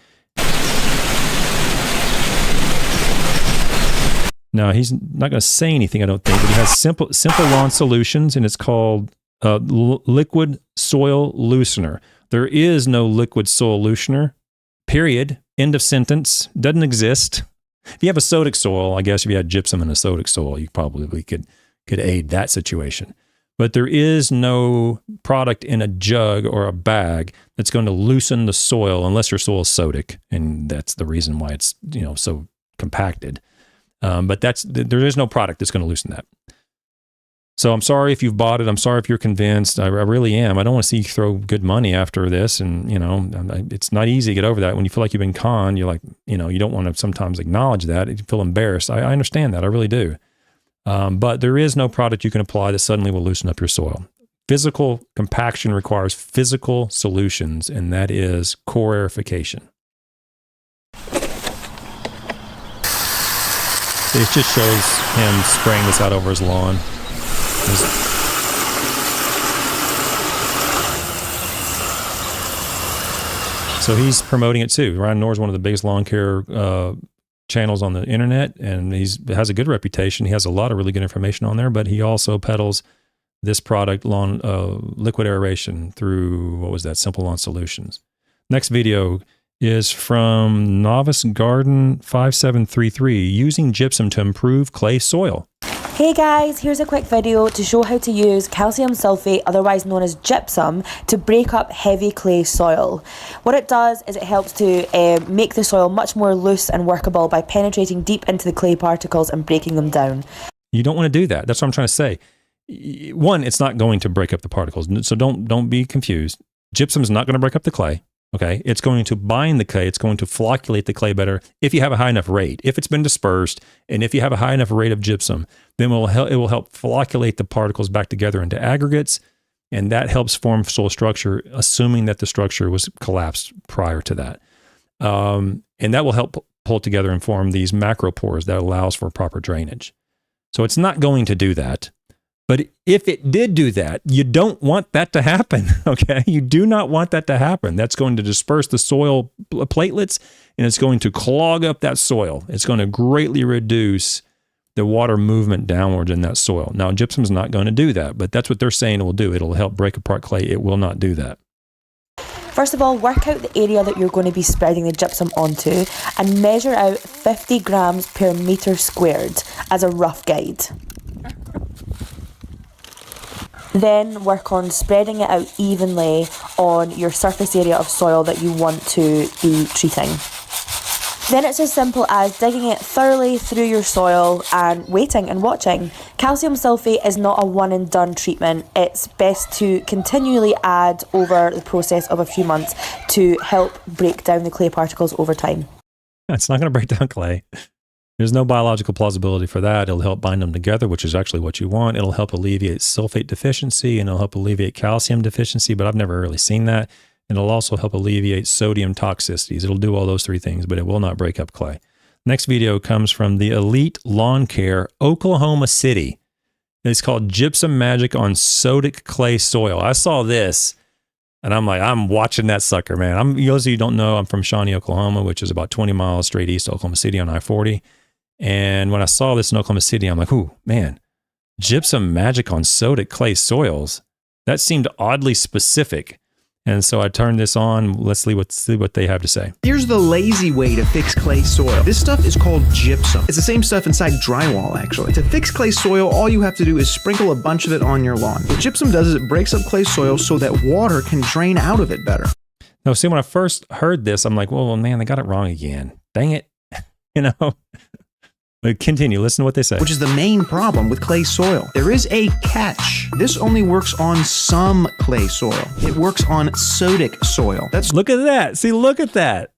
Now, he's not going to say anything, I don't think, but he has simple lawn solutions, and it's called liquid soil loosener. There is no liquid soil loosener, period. End of sentence. Doesn't exist. If you have a sodic soil, I guess if you had gypsum in a sodic soil, you probably could aid that situation. But there is no product in a jug or a bag that's going to loosen the soil unless your soil is sodic, and that's the reason why it's so compacted. But there is no product that's going to loosen that. So I'm sorry if you've bought it. I'm sorry if you're convinced. I really am. I don't want to see you throw good money after this. And, it's not easy to get over that. When you feel like you've been conned, you're like, you don't want to sometimes acknowledge that. You feel embarrassed. I understand that. I really do. But there is no product you can apply that suddenly will loosen up your soil. Physical compaction requires physical solutions, and that is core aerification. It just shows him spraying this out over his lawn. So he's promoting it too. Ryan Knorr is one of the biggest lawn care channels on the internet, and has a good reputation. He has a lot of really good information on there, but he also peddles this product, lawn liquid aeration, through, Simple Lawn Solutions. Next video is from Novice Garden 5733, using gypsum to improve clay soil. Hey guys, here's a quick video to show how to use calcium sulfate, otherwise known as gypsum, to break up heavy clay soil. What it does is it helps to make the soil much more loose and workable by penetrating deep into the clay particles and breaking them down. You don't want to do that. That's what I'm trying to say. One, it's not going to break up the particles, so don't be confused. Gypsum is not going to break up the clay. Okay, it's going to bind the clay. It's going to flocculate the clay better if you have a high enough rate. If it's been dispersed, and if you have a high enough rate of gypsum, then it will help flocculate the particles back together into aggregates, and that helps form soil structure, assuming that the structure was collapsed prior to that. And that will help pull together and form these macropores that allows for proper drainage. So it's not going to do that. But if it did do that, you don't want that to happen, okay? You do not want that to happen. That's going to disperse the soil platelets, and it's going to clog up that soil. It's going to greatly reduce the water movement downwards in that soil. Now, gypsum is not going to do that, but that's what they're saying it will do. It'll help break apart clay. It will not do that. First of all, work out the area that you're going to be spreading the gypsum onto and measure out 50 grams per meter squared as a rough guide. Then work on spreading it out evenly on your surface area of soil that you want to be treating. Then it's as simple as digging it thoroughly through your soil and waiting and watching. Calcium sulfate is not a one and done treatment. It's best to continually add over the process of a few months to help break down the clay particles over time. It's not going to break down clay. There's no biological plausibility for that. It'll help bind them together, which is actually what you want. It'll help alleviate sulfate deficiency, and it'll help alleviate calcium deficiency, but I've never really seen that. And it'll also help alleviate sodium toxicities. It'll do all those three things, but it will not break up clay. Next video comes from the Elite Lawn Care, Oklahoma City. It's called Gypsum Magic on Sodic Clay Soil. I saw this, and I'm like, I'm watching that sucker, man. Those of you who don't know, I'm from Shawnee, Oklahoma, which is about 20 miles straight east of Oklahoma City on I-40. And when I saw this in Oklahoma City, I'm like, ooh, man, Gypsum Magic on Sodic Clay Soils. That seemed oddly specific. And so I turned this on. Let's see what they have to say. Here's the lazy way to fix clay soil. This stuff is called gypsum. It's the same stuff inside drywall, actually. To fix clay soil, all you have to do is sprinkle a bunch of it on your lawn. What gypsum does is it breaks up clay soil so that water can drain out of it better. No, see, when I first heard this, I'm like, well, man, they got it wrong again. Dang it. You know? But continue. Listen to what they say. Which is the main problem with clay soil. There is a catch. This only works on some clay soil. It works on sodic soil. Look at that. See, look at that.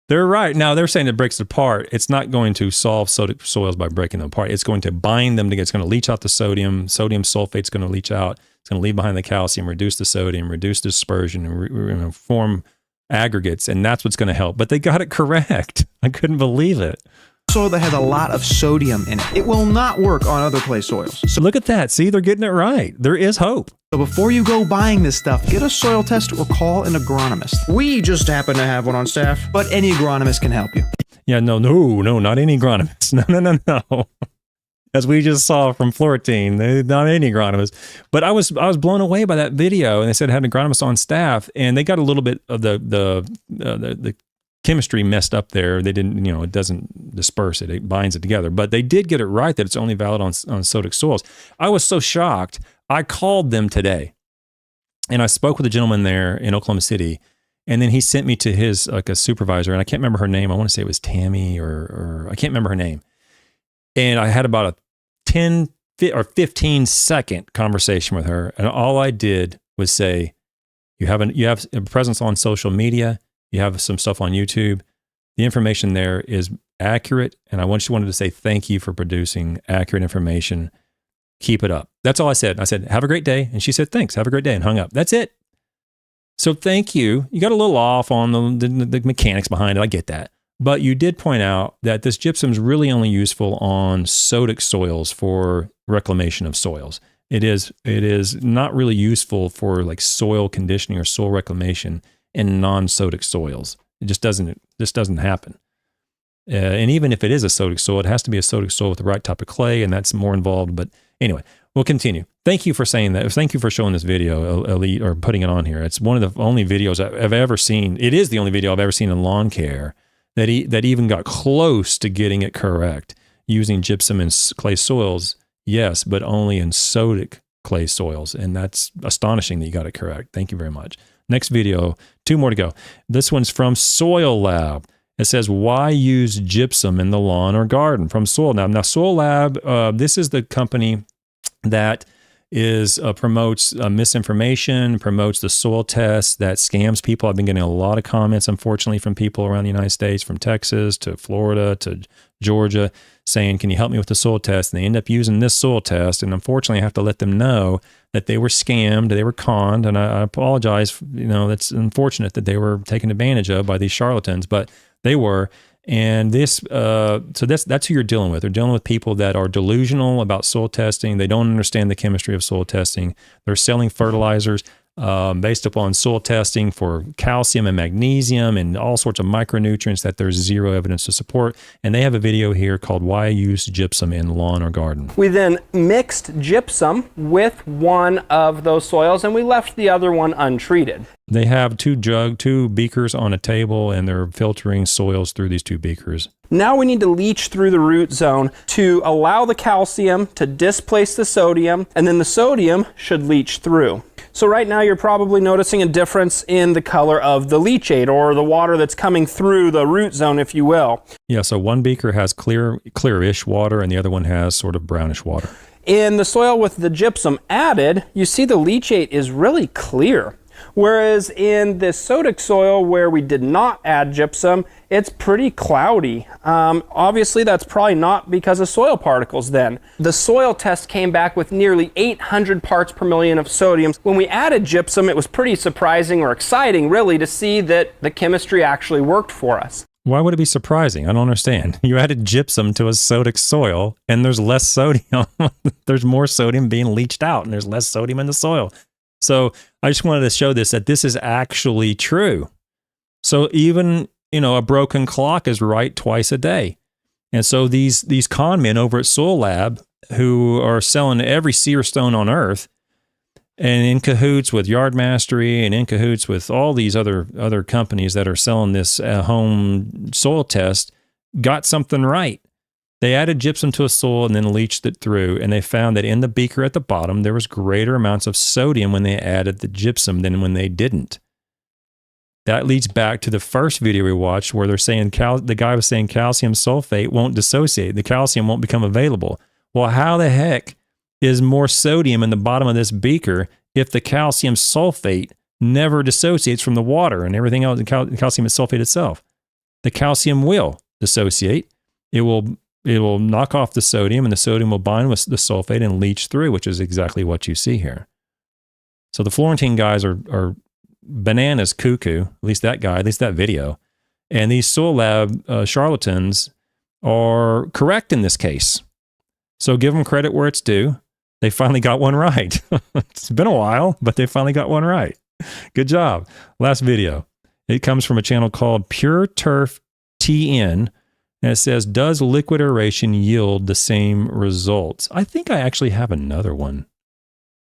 They're right. Now, they're saying it breaks it apart. It's not going to solve sodic soils by breaking them apart. It's going to bind them together. It's going to leach out the sodium. Sodium sulfate's going to leach out. It's going to leave behind the calcium, reduce the sodium, reduce dispersion, and form aggregates. And that's what's going to help. But they got it correct. I couldn't believe it. Soil that has a lot of sodium in it. It will not work on other clay soils. So look at that. See, they're getting it right. There is hope. So before you go buying this stuff, get a soil test or call an agronomist. We just happen to have one on staff, but any agronomist can help you. Yeah, no, not any agronomist. No. As we just saw from Floratine, not any agronomist. But I was blown away by that video, and they said it had an agronomist on staff, and they got a little bit of the chemistry messed up there. They didn't, it doesn't disperse it. It binds it together. But they did get it right that it's only valid on sodic soils. I was so shocked. I called them today, and I spoke with a gentleman there in Oklahoma City, and then he sent me to his, like, a supervisor, and I can't remember her name. I want to say it was Tammy or I can't remember her name. And I had about a 10 or 15 second conversation with her, and all I did was say, you have a presence on social media. You have some stuff on YouTube. The information there is accurate, and I wanted to say thank you for producing accurate information. Keep it up. That's all I said. I said, have a great day. And she said, thanks, have a great day, and hung up. That's it. So thank you. You got a little off on the mechanics behind it. I get that. But you did point out that this gypsum is really only useful on sodic soils for reclamation of soils. It is not really useful for like soil conditioning or soil reclamation in non-sodic soils. It just doesn't happen. And even if it is a sodic soil, it has to be a sodic soil with the right type of clay, and that's more involved. But anyway, we'll continue. Thank you for saying that. Thank you for showing this video, Elite, or putting it on here. It's one of the only videos I've ever seen. It is the only video I've ever seen in lawn care that even got close to getting it correct. Using gypsum in clay soils, yes, but only in sodic clay soils. And that's astonishing that you got it correct. Thank you very much. Next video, 2 more to go. This one's from Soil Lab. It says, why use gypsum in the lawn or garden? From Soil Lab. Now, Soil Lab, this is the company that promotes misinformation, promotes the soil test that scams people. I've been getting a lot of comments, unfortunately, from people around the United States, from Texas to Florida to Georgia, saying, can you help me with the soil test? And they end up using this soil test. And unfortunately, I have to let them know that they were scammed, they were conned. And I apologize. That's unfortunate that they were taken advantage of by these charlatans, but they were. And that's who you're dealing with. They're dealing with people that are delusional about soil testing. They don't understand the chemistry of soil testing. They're selling fertilizers based upon soil testing for calcium and magnesium and all sorts of micronutrients that there's zero evidence to support. And they have a video here called Why Use Gypsum in Lawn or Garden. We then mixed gypsum with one of those soils, and we left the other one untreated. They have two beakers on a table, and they're filtering soils through these 2 beakers. Now we need to leach through the root zone to allow the calcium to displace the sodium, and then the sodium should leach through. So right now you're probably noticing a difference in the color of the leachate, or the water that's coming through the root zone, if you will. Yeah, so one beaker has clearish water, and the other one has sort of brownish water. In the soil with the gypsum added, you see the leachate is really clear. Whereas in this sodic soil where we did not add gypsum, it's pretty cloudy. Obviously, that's probably not because of soil particles then. The soil test came back with nearly 800 parts per million of sodium. When we added gypsum, it was pretty surprising or exciting, really, to see that the chemistry actually worked for us. Why would it be surprising? I don't understand. You added gypsum to a sodic soil, and there's less sodium. There's more sodium being leached out, and there's less sodium in the soil. So I just wanted to show this, that this is actually true. So even, a broken clock is right twice a day. And so these con men over at Soil Lab, who are selling every seer stone on earth, and in cahoots with Yard Mastery and in cahoots with all these other companies that are selling this home soil test, got something right. They added gypsum to a soil and then leached it through, and they found that in the beaker at the bottom, there was greater amounts of sodium when they added the gypsum than when they didn't. That leads back to the first video we watched where they're saying the guy was saying calcium sulfate won't dissociate. The calcium won't become available. Well, how the heck is more sodium in the bottom of this beaker if the calcium sulfate never dissociates from the water and everything else, the calcium sulfate itself? The calcium will dissociate. It will knock off the sodium, and the sodium will bind with the sulfate and leach through, which is exactly what you see here. So the Floratine guys are bananas cuckoo, at least that video. And these Soil Lab charlatans are correct in this case. So give them credit where it's due. They finally got one right. It's been a while, but they finally got one right. Good job. Last video. It comes from a channel called Pure Turf TN. And it says, does liquid aeration yield the same results? I think I actually have another one.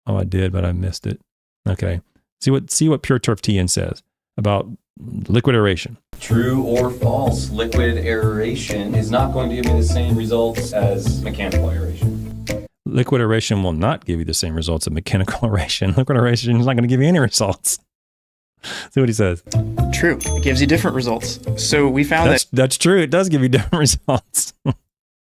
Oh, I did, but I missed it. Okay. See what Pure Turf TN says about liquid aeration. True or false, liquid aeration is not going to give you the same results as mechanical aeration. Liquid aeration will not give you the same results as mechanical aeration. Liquid aeration is not going to give you any results. See what he says. True. It gives you different results. So we found that's true. It does give you different results.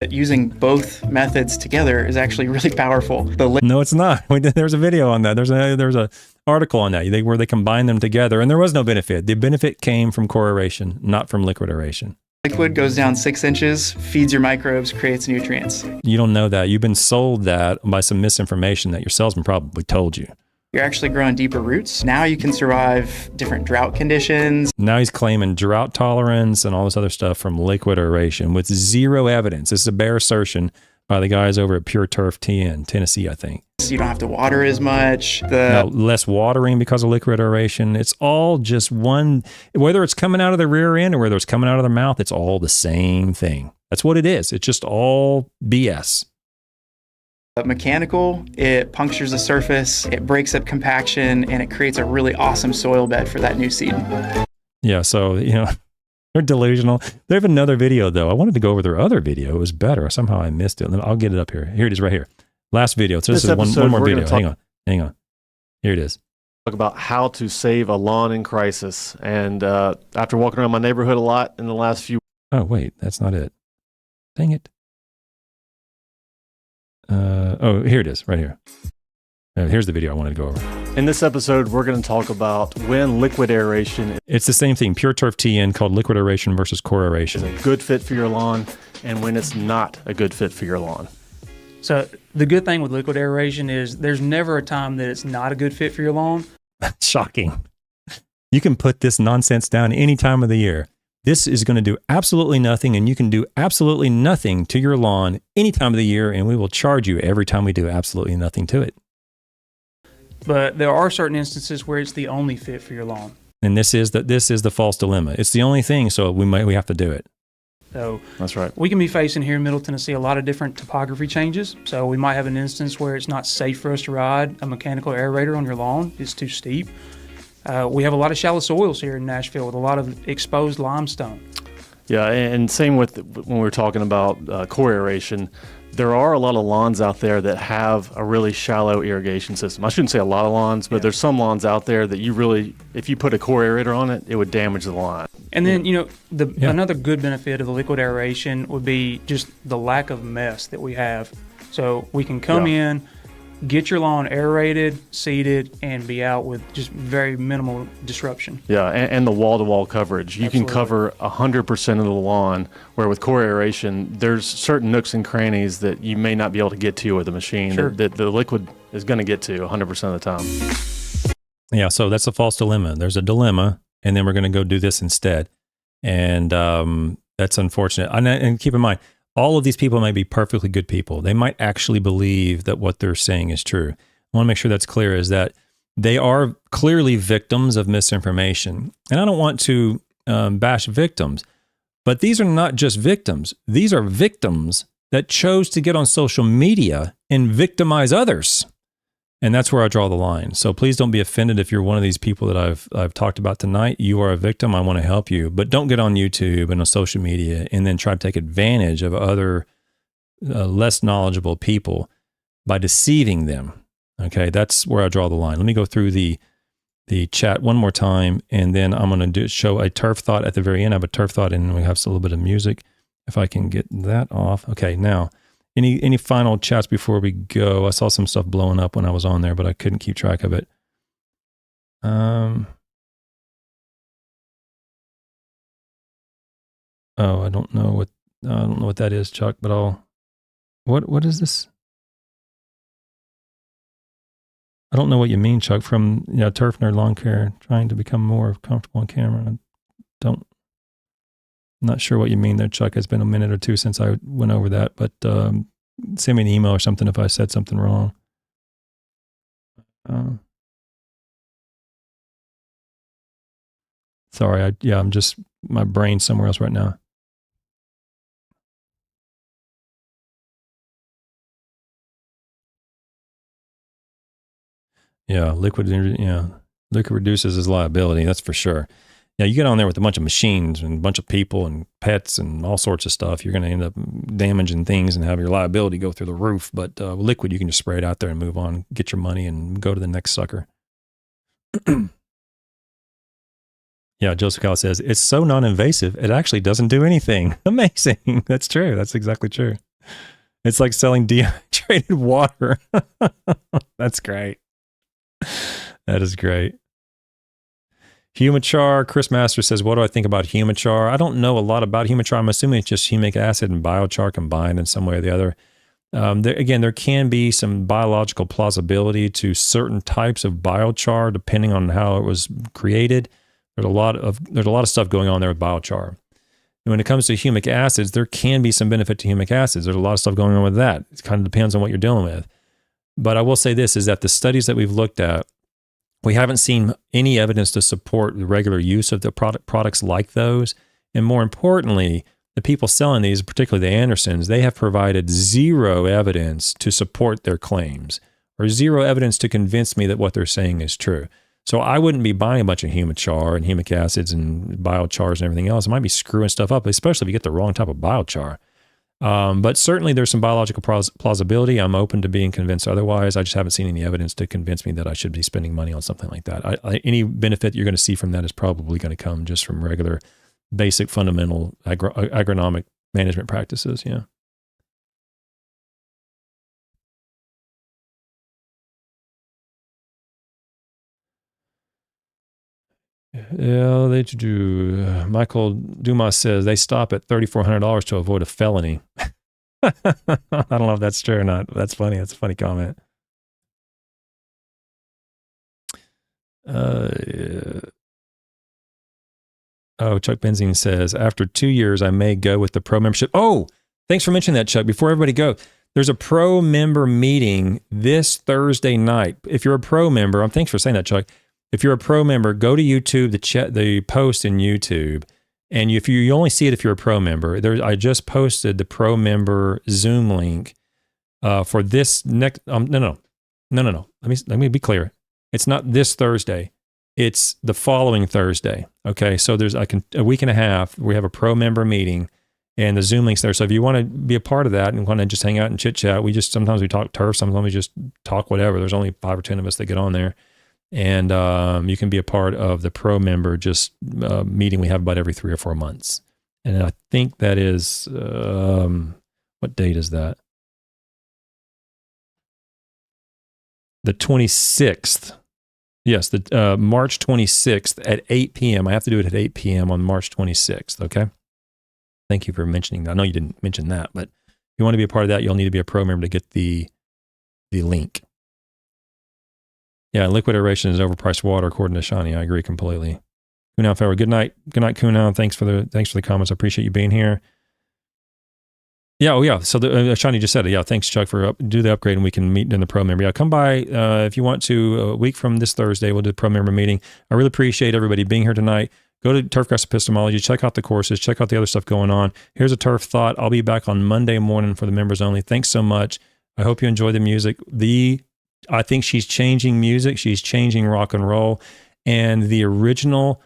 that using both methods together is actually really powerful. No, it's not. There's a video on that. There's a article on that where they combine them together, and there was no benefit. The benefit came from core aeration, not from liquid aeration. Liquid goes down 6 inches, feeds your microbes, creates nutrients. You don't know that. You've been sold that by some misinformation that your salesman probably told you. You're actually growing deeper roots. Now you can survive different drought conditions. Now he's claiming drought tolerance and all this other stuff from liquid aeration with zero evidence. This is a bare assertion by the guys over at Pure Turf TN, Tennessee, I think. So you don't have to water as much. No, less watering because of liquid aeration. It's all just one, whether it's coming out of the rear end or whether it's coming out of the mouth, it's all the same thing. That's what it is. It's just all BS. Mechanical, it punctures the surface, it breaks up compaction, and it creates a really awesome soil bed for that new seed. Yeah, so, they're delusional. They have another video, though. I wanted to go over their other video. It was better. Somehow I missed it. I'll get it up here. Here it is right here. Last video. So this is one more video. Hang on. Here it is. Talk about how to save a lawn in crisis. And after walking around my neighborhood a lot in the last few... Oh, wait. That's not it. Dang it. Here it is, right here. Here's the video I wanted to go over. In this episode, we're going to talk about when liquid aeration... It's the same thing, Pure Turf TN, called liquid aeration versus core aeration. ...is a good fit for your lawn, and when it's not a good fit for your lawn. So the good thing with liquid aeration is there's never a time that it's not a good fit for your lawn. Shocking. You can put this nonsense down any time of the year. This is going to do absolutely nothing, and you can do absolutely nothing to your lawn any time of the year, and we will charge you every time we do absolutely nothing to it. But there are certain instances where it's the only fit for your lawn. And this is the false dilemma. It's the only thing, so we have to do it. So that's right. We can be facing here in Middle Tennessee a lot of different topography changes. So we might have an instance where it's not safe for us to ride a mechanical aerator on your lawn. It's too steep. We have a lot of shallow soils here in Nashville with a lot of exposed limestone. Yeah, and same with when we're talking about core aeration. There are a lot of lawns out there that have a really shallow irrigation system. I shouldn't say a lot of lawns, but there's some lawns out there that you really, if you put a core aerator on it, it would damage the lawn. And then, another good benefit of the liquid aeration would be just the lack of mess that we have. So we can come in, get your lawn aerated, seeded, and be out with just very minimal disruption. Yeah, and the wall-to-wall coverage. You can cover 100% of the lawn, where with core aeration, there's certain nooks and crannies that you may not be able to get to with a machine that the liquid is going to get to 100% of the time. Yeah, so that's a false dilemma. There's a dilemma, and then we're going to go do this instead. And that's unfortunate. And keep in mind, all of these people may be perfectly good people. They might actually believe that what they're saying is true. I want to make sure that's clear, is that they are clearly victims of misinformation. And I don't want to bash victims, but these are not just victims. These are victims that chose to get on social media and victimize others. And that's where I draw the line. So please don't be offended if you're one of these people that I've talked about tonight. You are a victim. I want to help you. But don't get on YouTube and on social media and then try to take advantage of other less knowledgeable people by deceiving them. Okay, that's where I draw the line. Let me go through the chat one more time, and then I'm going to show a turf thought at the very end. I have a turf thought, and we have a little bit of music. If I can get that off. Okay, now, any final chats before we go? I saw some stuff blowing up when I was on there, but I couldn't keep track of it. Oh, I don't know what that is, Chuck. But what is this? I don't know what you mean, Chuck. From Turf Nerd Lawn Care, trying to become more comfortable on camera. I'm not sure what you mean there, Chuck. It's been a minute or two since I went over that, but send me an email or something if I said something wrong. Sorry, I'm just, my brain's somewhere else right now. Yeah, liquid reduces his liability, that's for sure. Yeah, you get on there with a bunch of machines and a bunch of people and pets and all sorts of stuff, you're going to end up damaging things and have your liability go through the roof. But liquid, you can just spray it out there and move on, get your money and go to the next sucker. Yeah, Joseph Cal says, it's so non-invasive, it actually doesn't do anything. Amazing. That's true. That's exactly true. It's like selling dehydrated water. That's great. That is great. Humichar, Chris Master says, what do I think about Humichar? I don't know a lot about Humichar. I'm assuming it's just humic acid and biochar combined in some way or the other. There can be some biological plausibility to certain types of biochar depending on how it was created. There's a lot of stuff going on there with biochar. And when it comes to humic acids, there can be some benefit to humic acids. There's a lot of stuff going on with that. It kind of depends on what you're dealing with. But I will say this, is that the studies that we've looked at, we haven't seen any evidence to support the regular use of the products like those. And more importantly, the people selling these, particularly the Andersons, they have provided zero evidence to support their claims, or zero evidence to convince me that what they're saying is true. So I wouldn't be buying a bunch of humichar and humic acids and biochars and everything else. It might be screwing stuff up, especially if you get the wrong type of biochar. But certainly there's some biological plausibility. I'm open to being convinced otherwise. I just haven't seen any evidence to convince me that I should be spending money on something like that. Any benefit you're going to see from that is probably going to come just from regular, basic, fundamental agronomic management practices. Yeah. Yeah, they do. Michael Dumas says they stop at $3,400 to avoid a felony. I don't know if that's true or not. That's funny. That's a funny comment. Oh, Chuck Benzine says, after 2 years, I may go with the pro membership. Oh, thanks for mentioning that, Chuck. Before everybody go, there's a pro member meeting this Thursday night. If you're a pro member, thanks for saying that, Chuck. If you're a pro member, go to YouTube, the post in YouTube, and if you only see it if you're a pro member. I just posted the pro member Zoom link for this next. No. Let me be clear. It's not this Thursday. It's the following Thursday. Okay, so there's a week and a half. We have a pro member meeting, and the Zoom link's there. So if you want to be a part of that and want to just hang out and chit chat, sometimes we talk turf, sometimes we just talk whatever. There's only 5 or 10 of us that get on there. And you can be a part of the pro member meeting we have about every 3 or 4 months. And I think that is, what date is that? The 26th. Yes, the March 26th at 8 p.m. I have to do it at 8 p.m. on March 26th, okay? Thank you for mentioning that. I know you didn't mention that, but if you want to be a part of that, you'll need to be a pro member to get the link. Yeah, liquid aeration is overpriced water, according to Shani. I agree completely. Kunal Feller. Good night, Kunal. Thanks for the comments. I appreciate you being here. Yeah, oh yeah. So Shani just said it. Yeah, thanks, Chuck, for do the upgrade, and we can meet in the pro member. Yeah, come by if you want to. A week from this Thursday, we'll do the pro member meeting. I really appreciate everybody being here tonight. Go to Turfgrass Epistemology, check out the courses, check out the other stuff going on. Here's a turf thought. I'll be back on Monday morning for the members only. Thanks so much. I hope you enjoy the music. I think she's changing music. She's changing rock and roll. And the original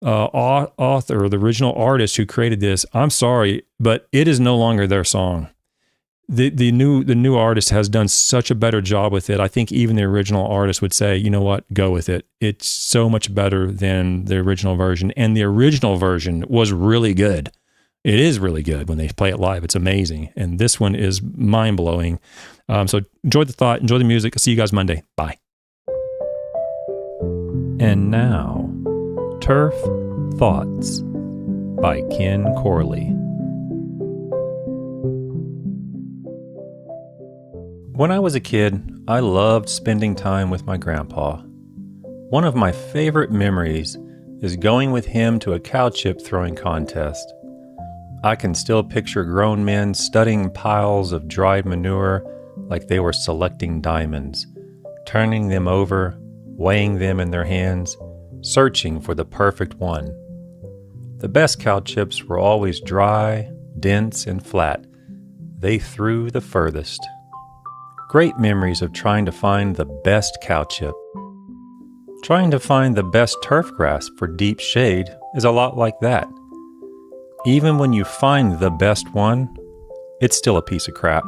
author, the original artist who created this, I'm sorry, but it is no longer their song. The new artist has done such a better job with it. I think even the original artist would say, you know what, go with it. It's so much better than the original version. And the original version was really good. It is really good when they play it live. It's amazing. And this one is mind-blowing. So enjoy the thought, enjoy the music. I'll see you guys Monday. Bye. And now, Turf Thoughts by Ken Corley. When I was a kid, I loved spending time with my grandpa. One of my favorite memories is going with him to a cow chip throwing contest. I can still picture grown men studying piles of dried manure like they were selecting diamonds, turning them over, weighing them in their hands, searching for the perfect one. The best cow chips were always dry, dense, and flat. They threw the furthest. Great memories of trying to find the best cow chip. Trying to find the best turf grass for deep shade is a lot like that. Even when you find the best one, it's still a piece of crap.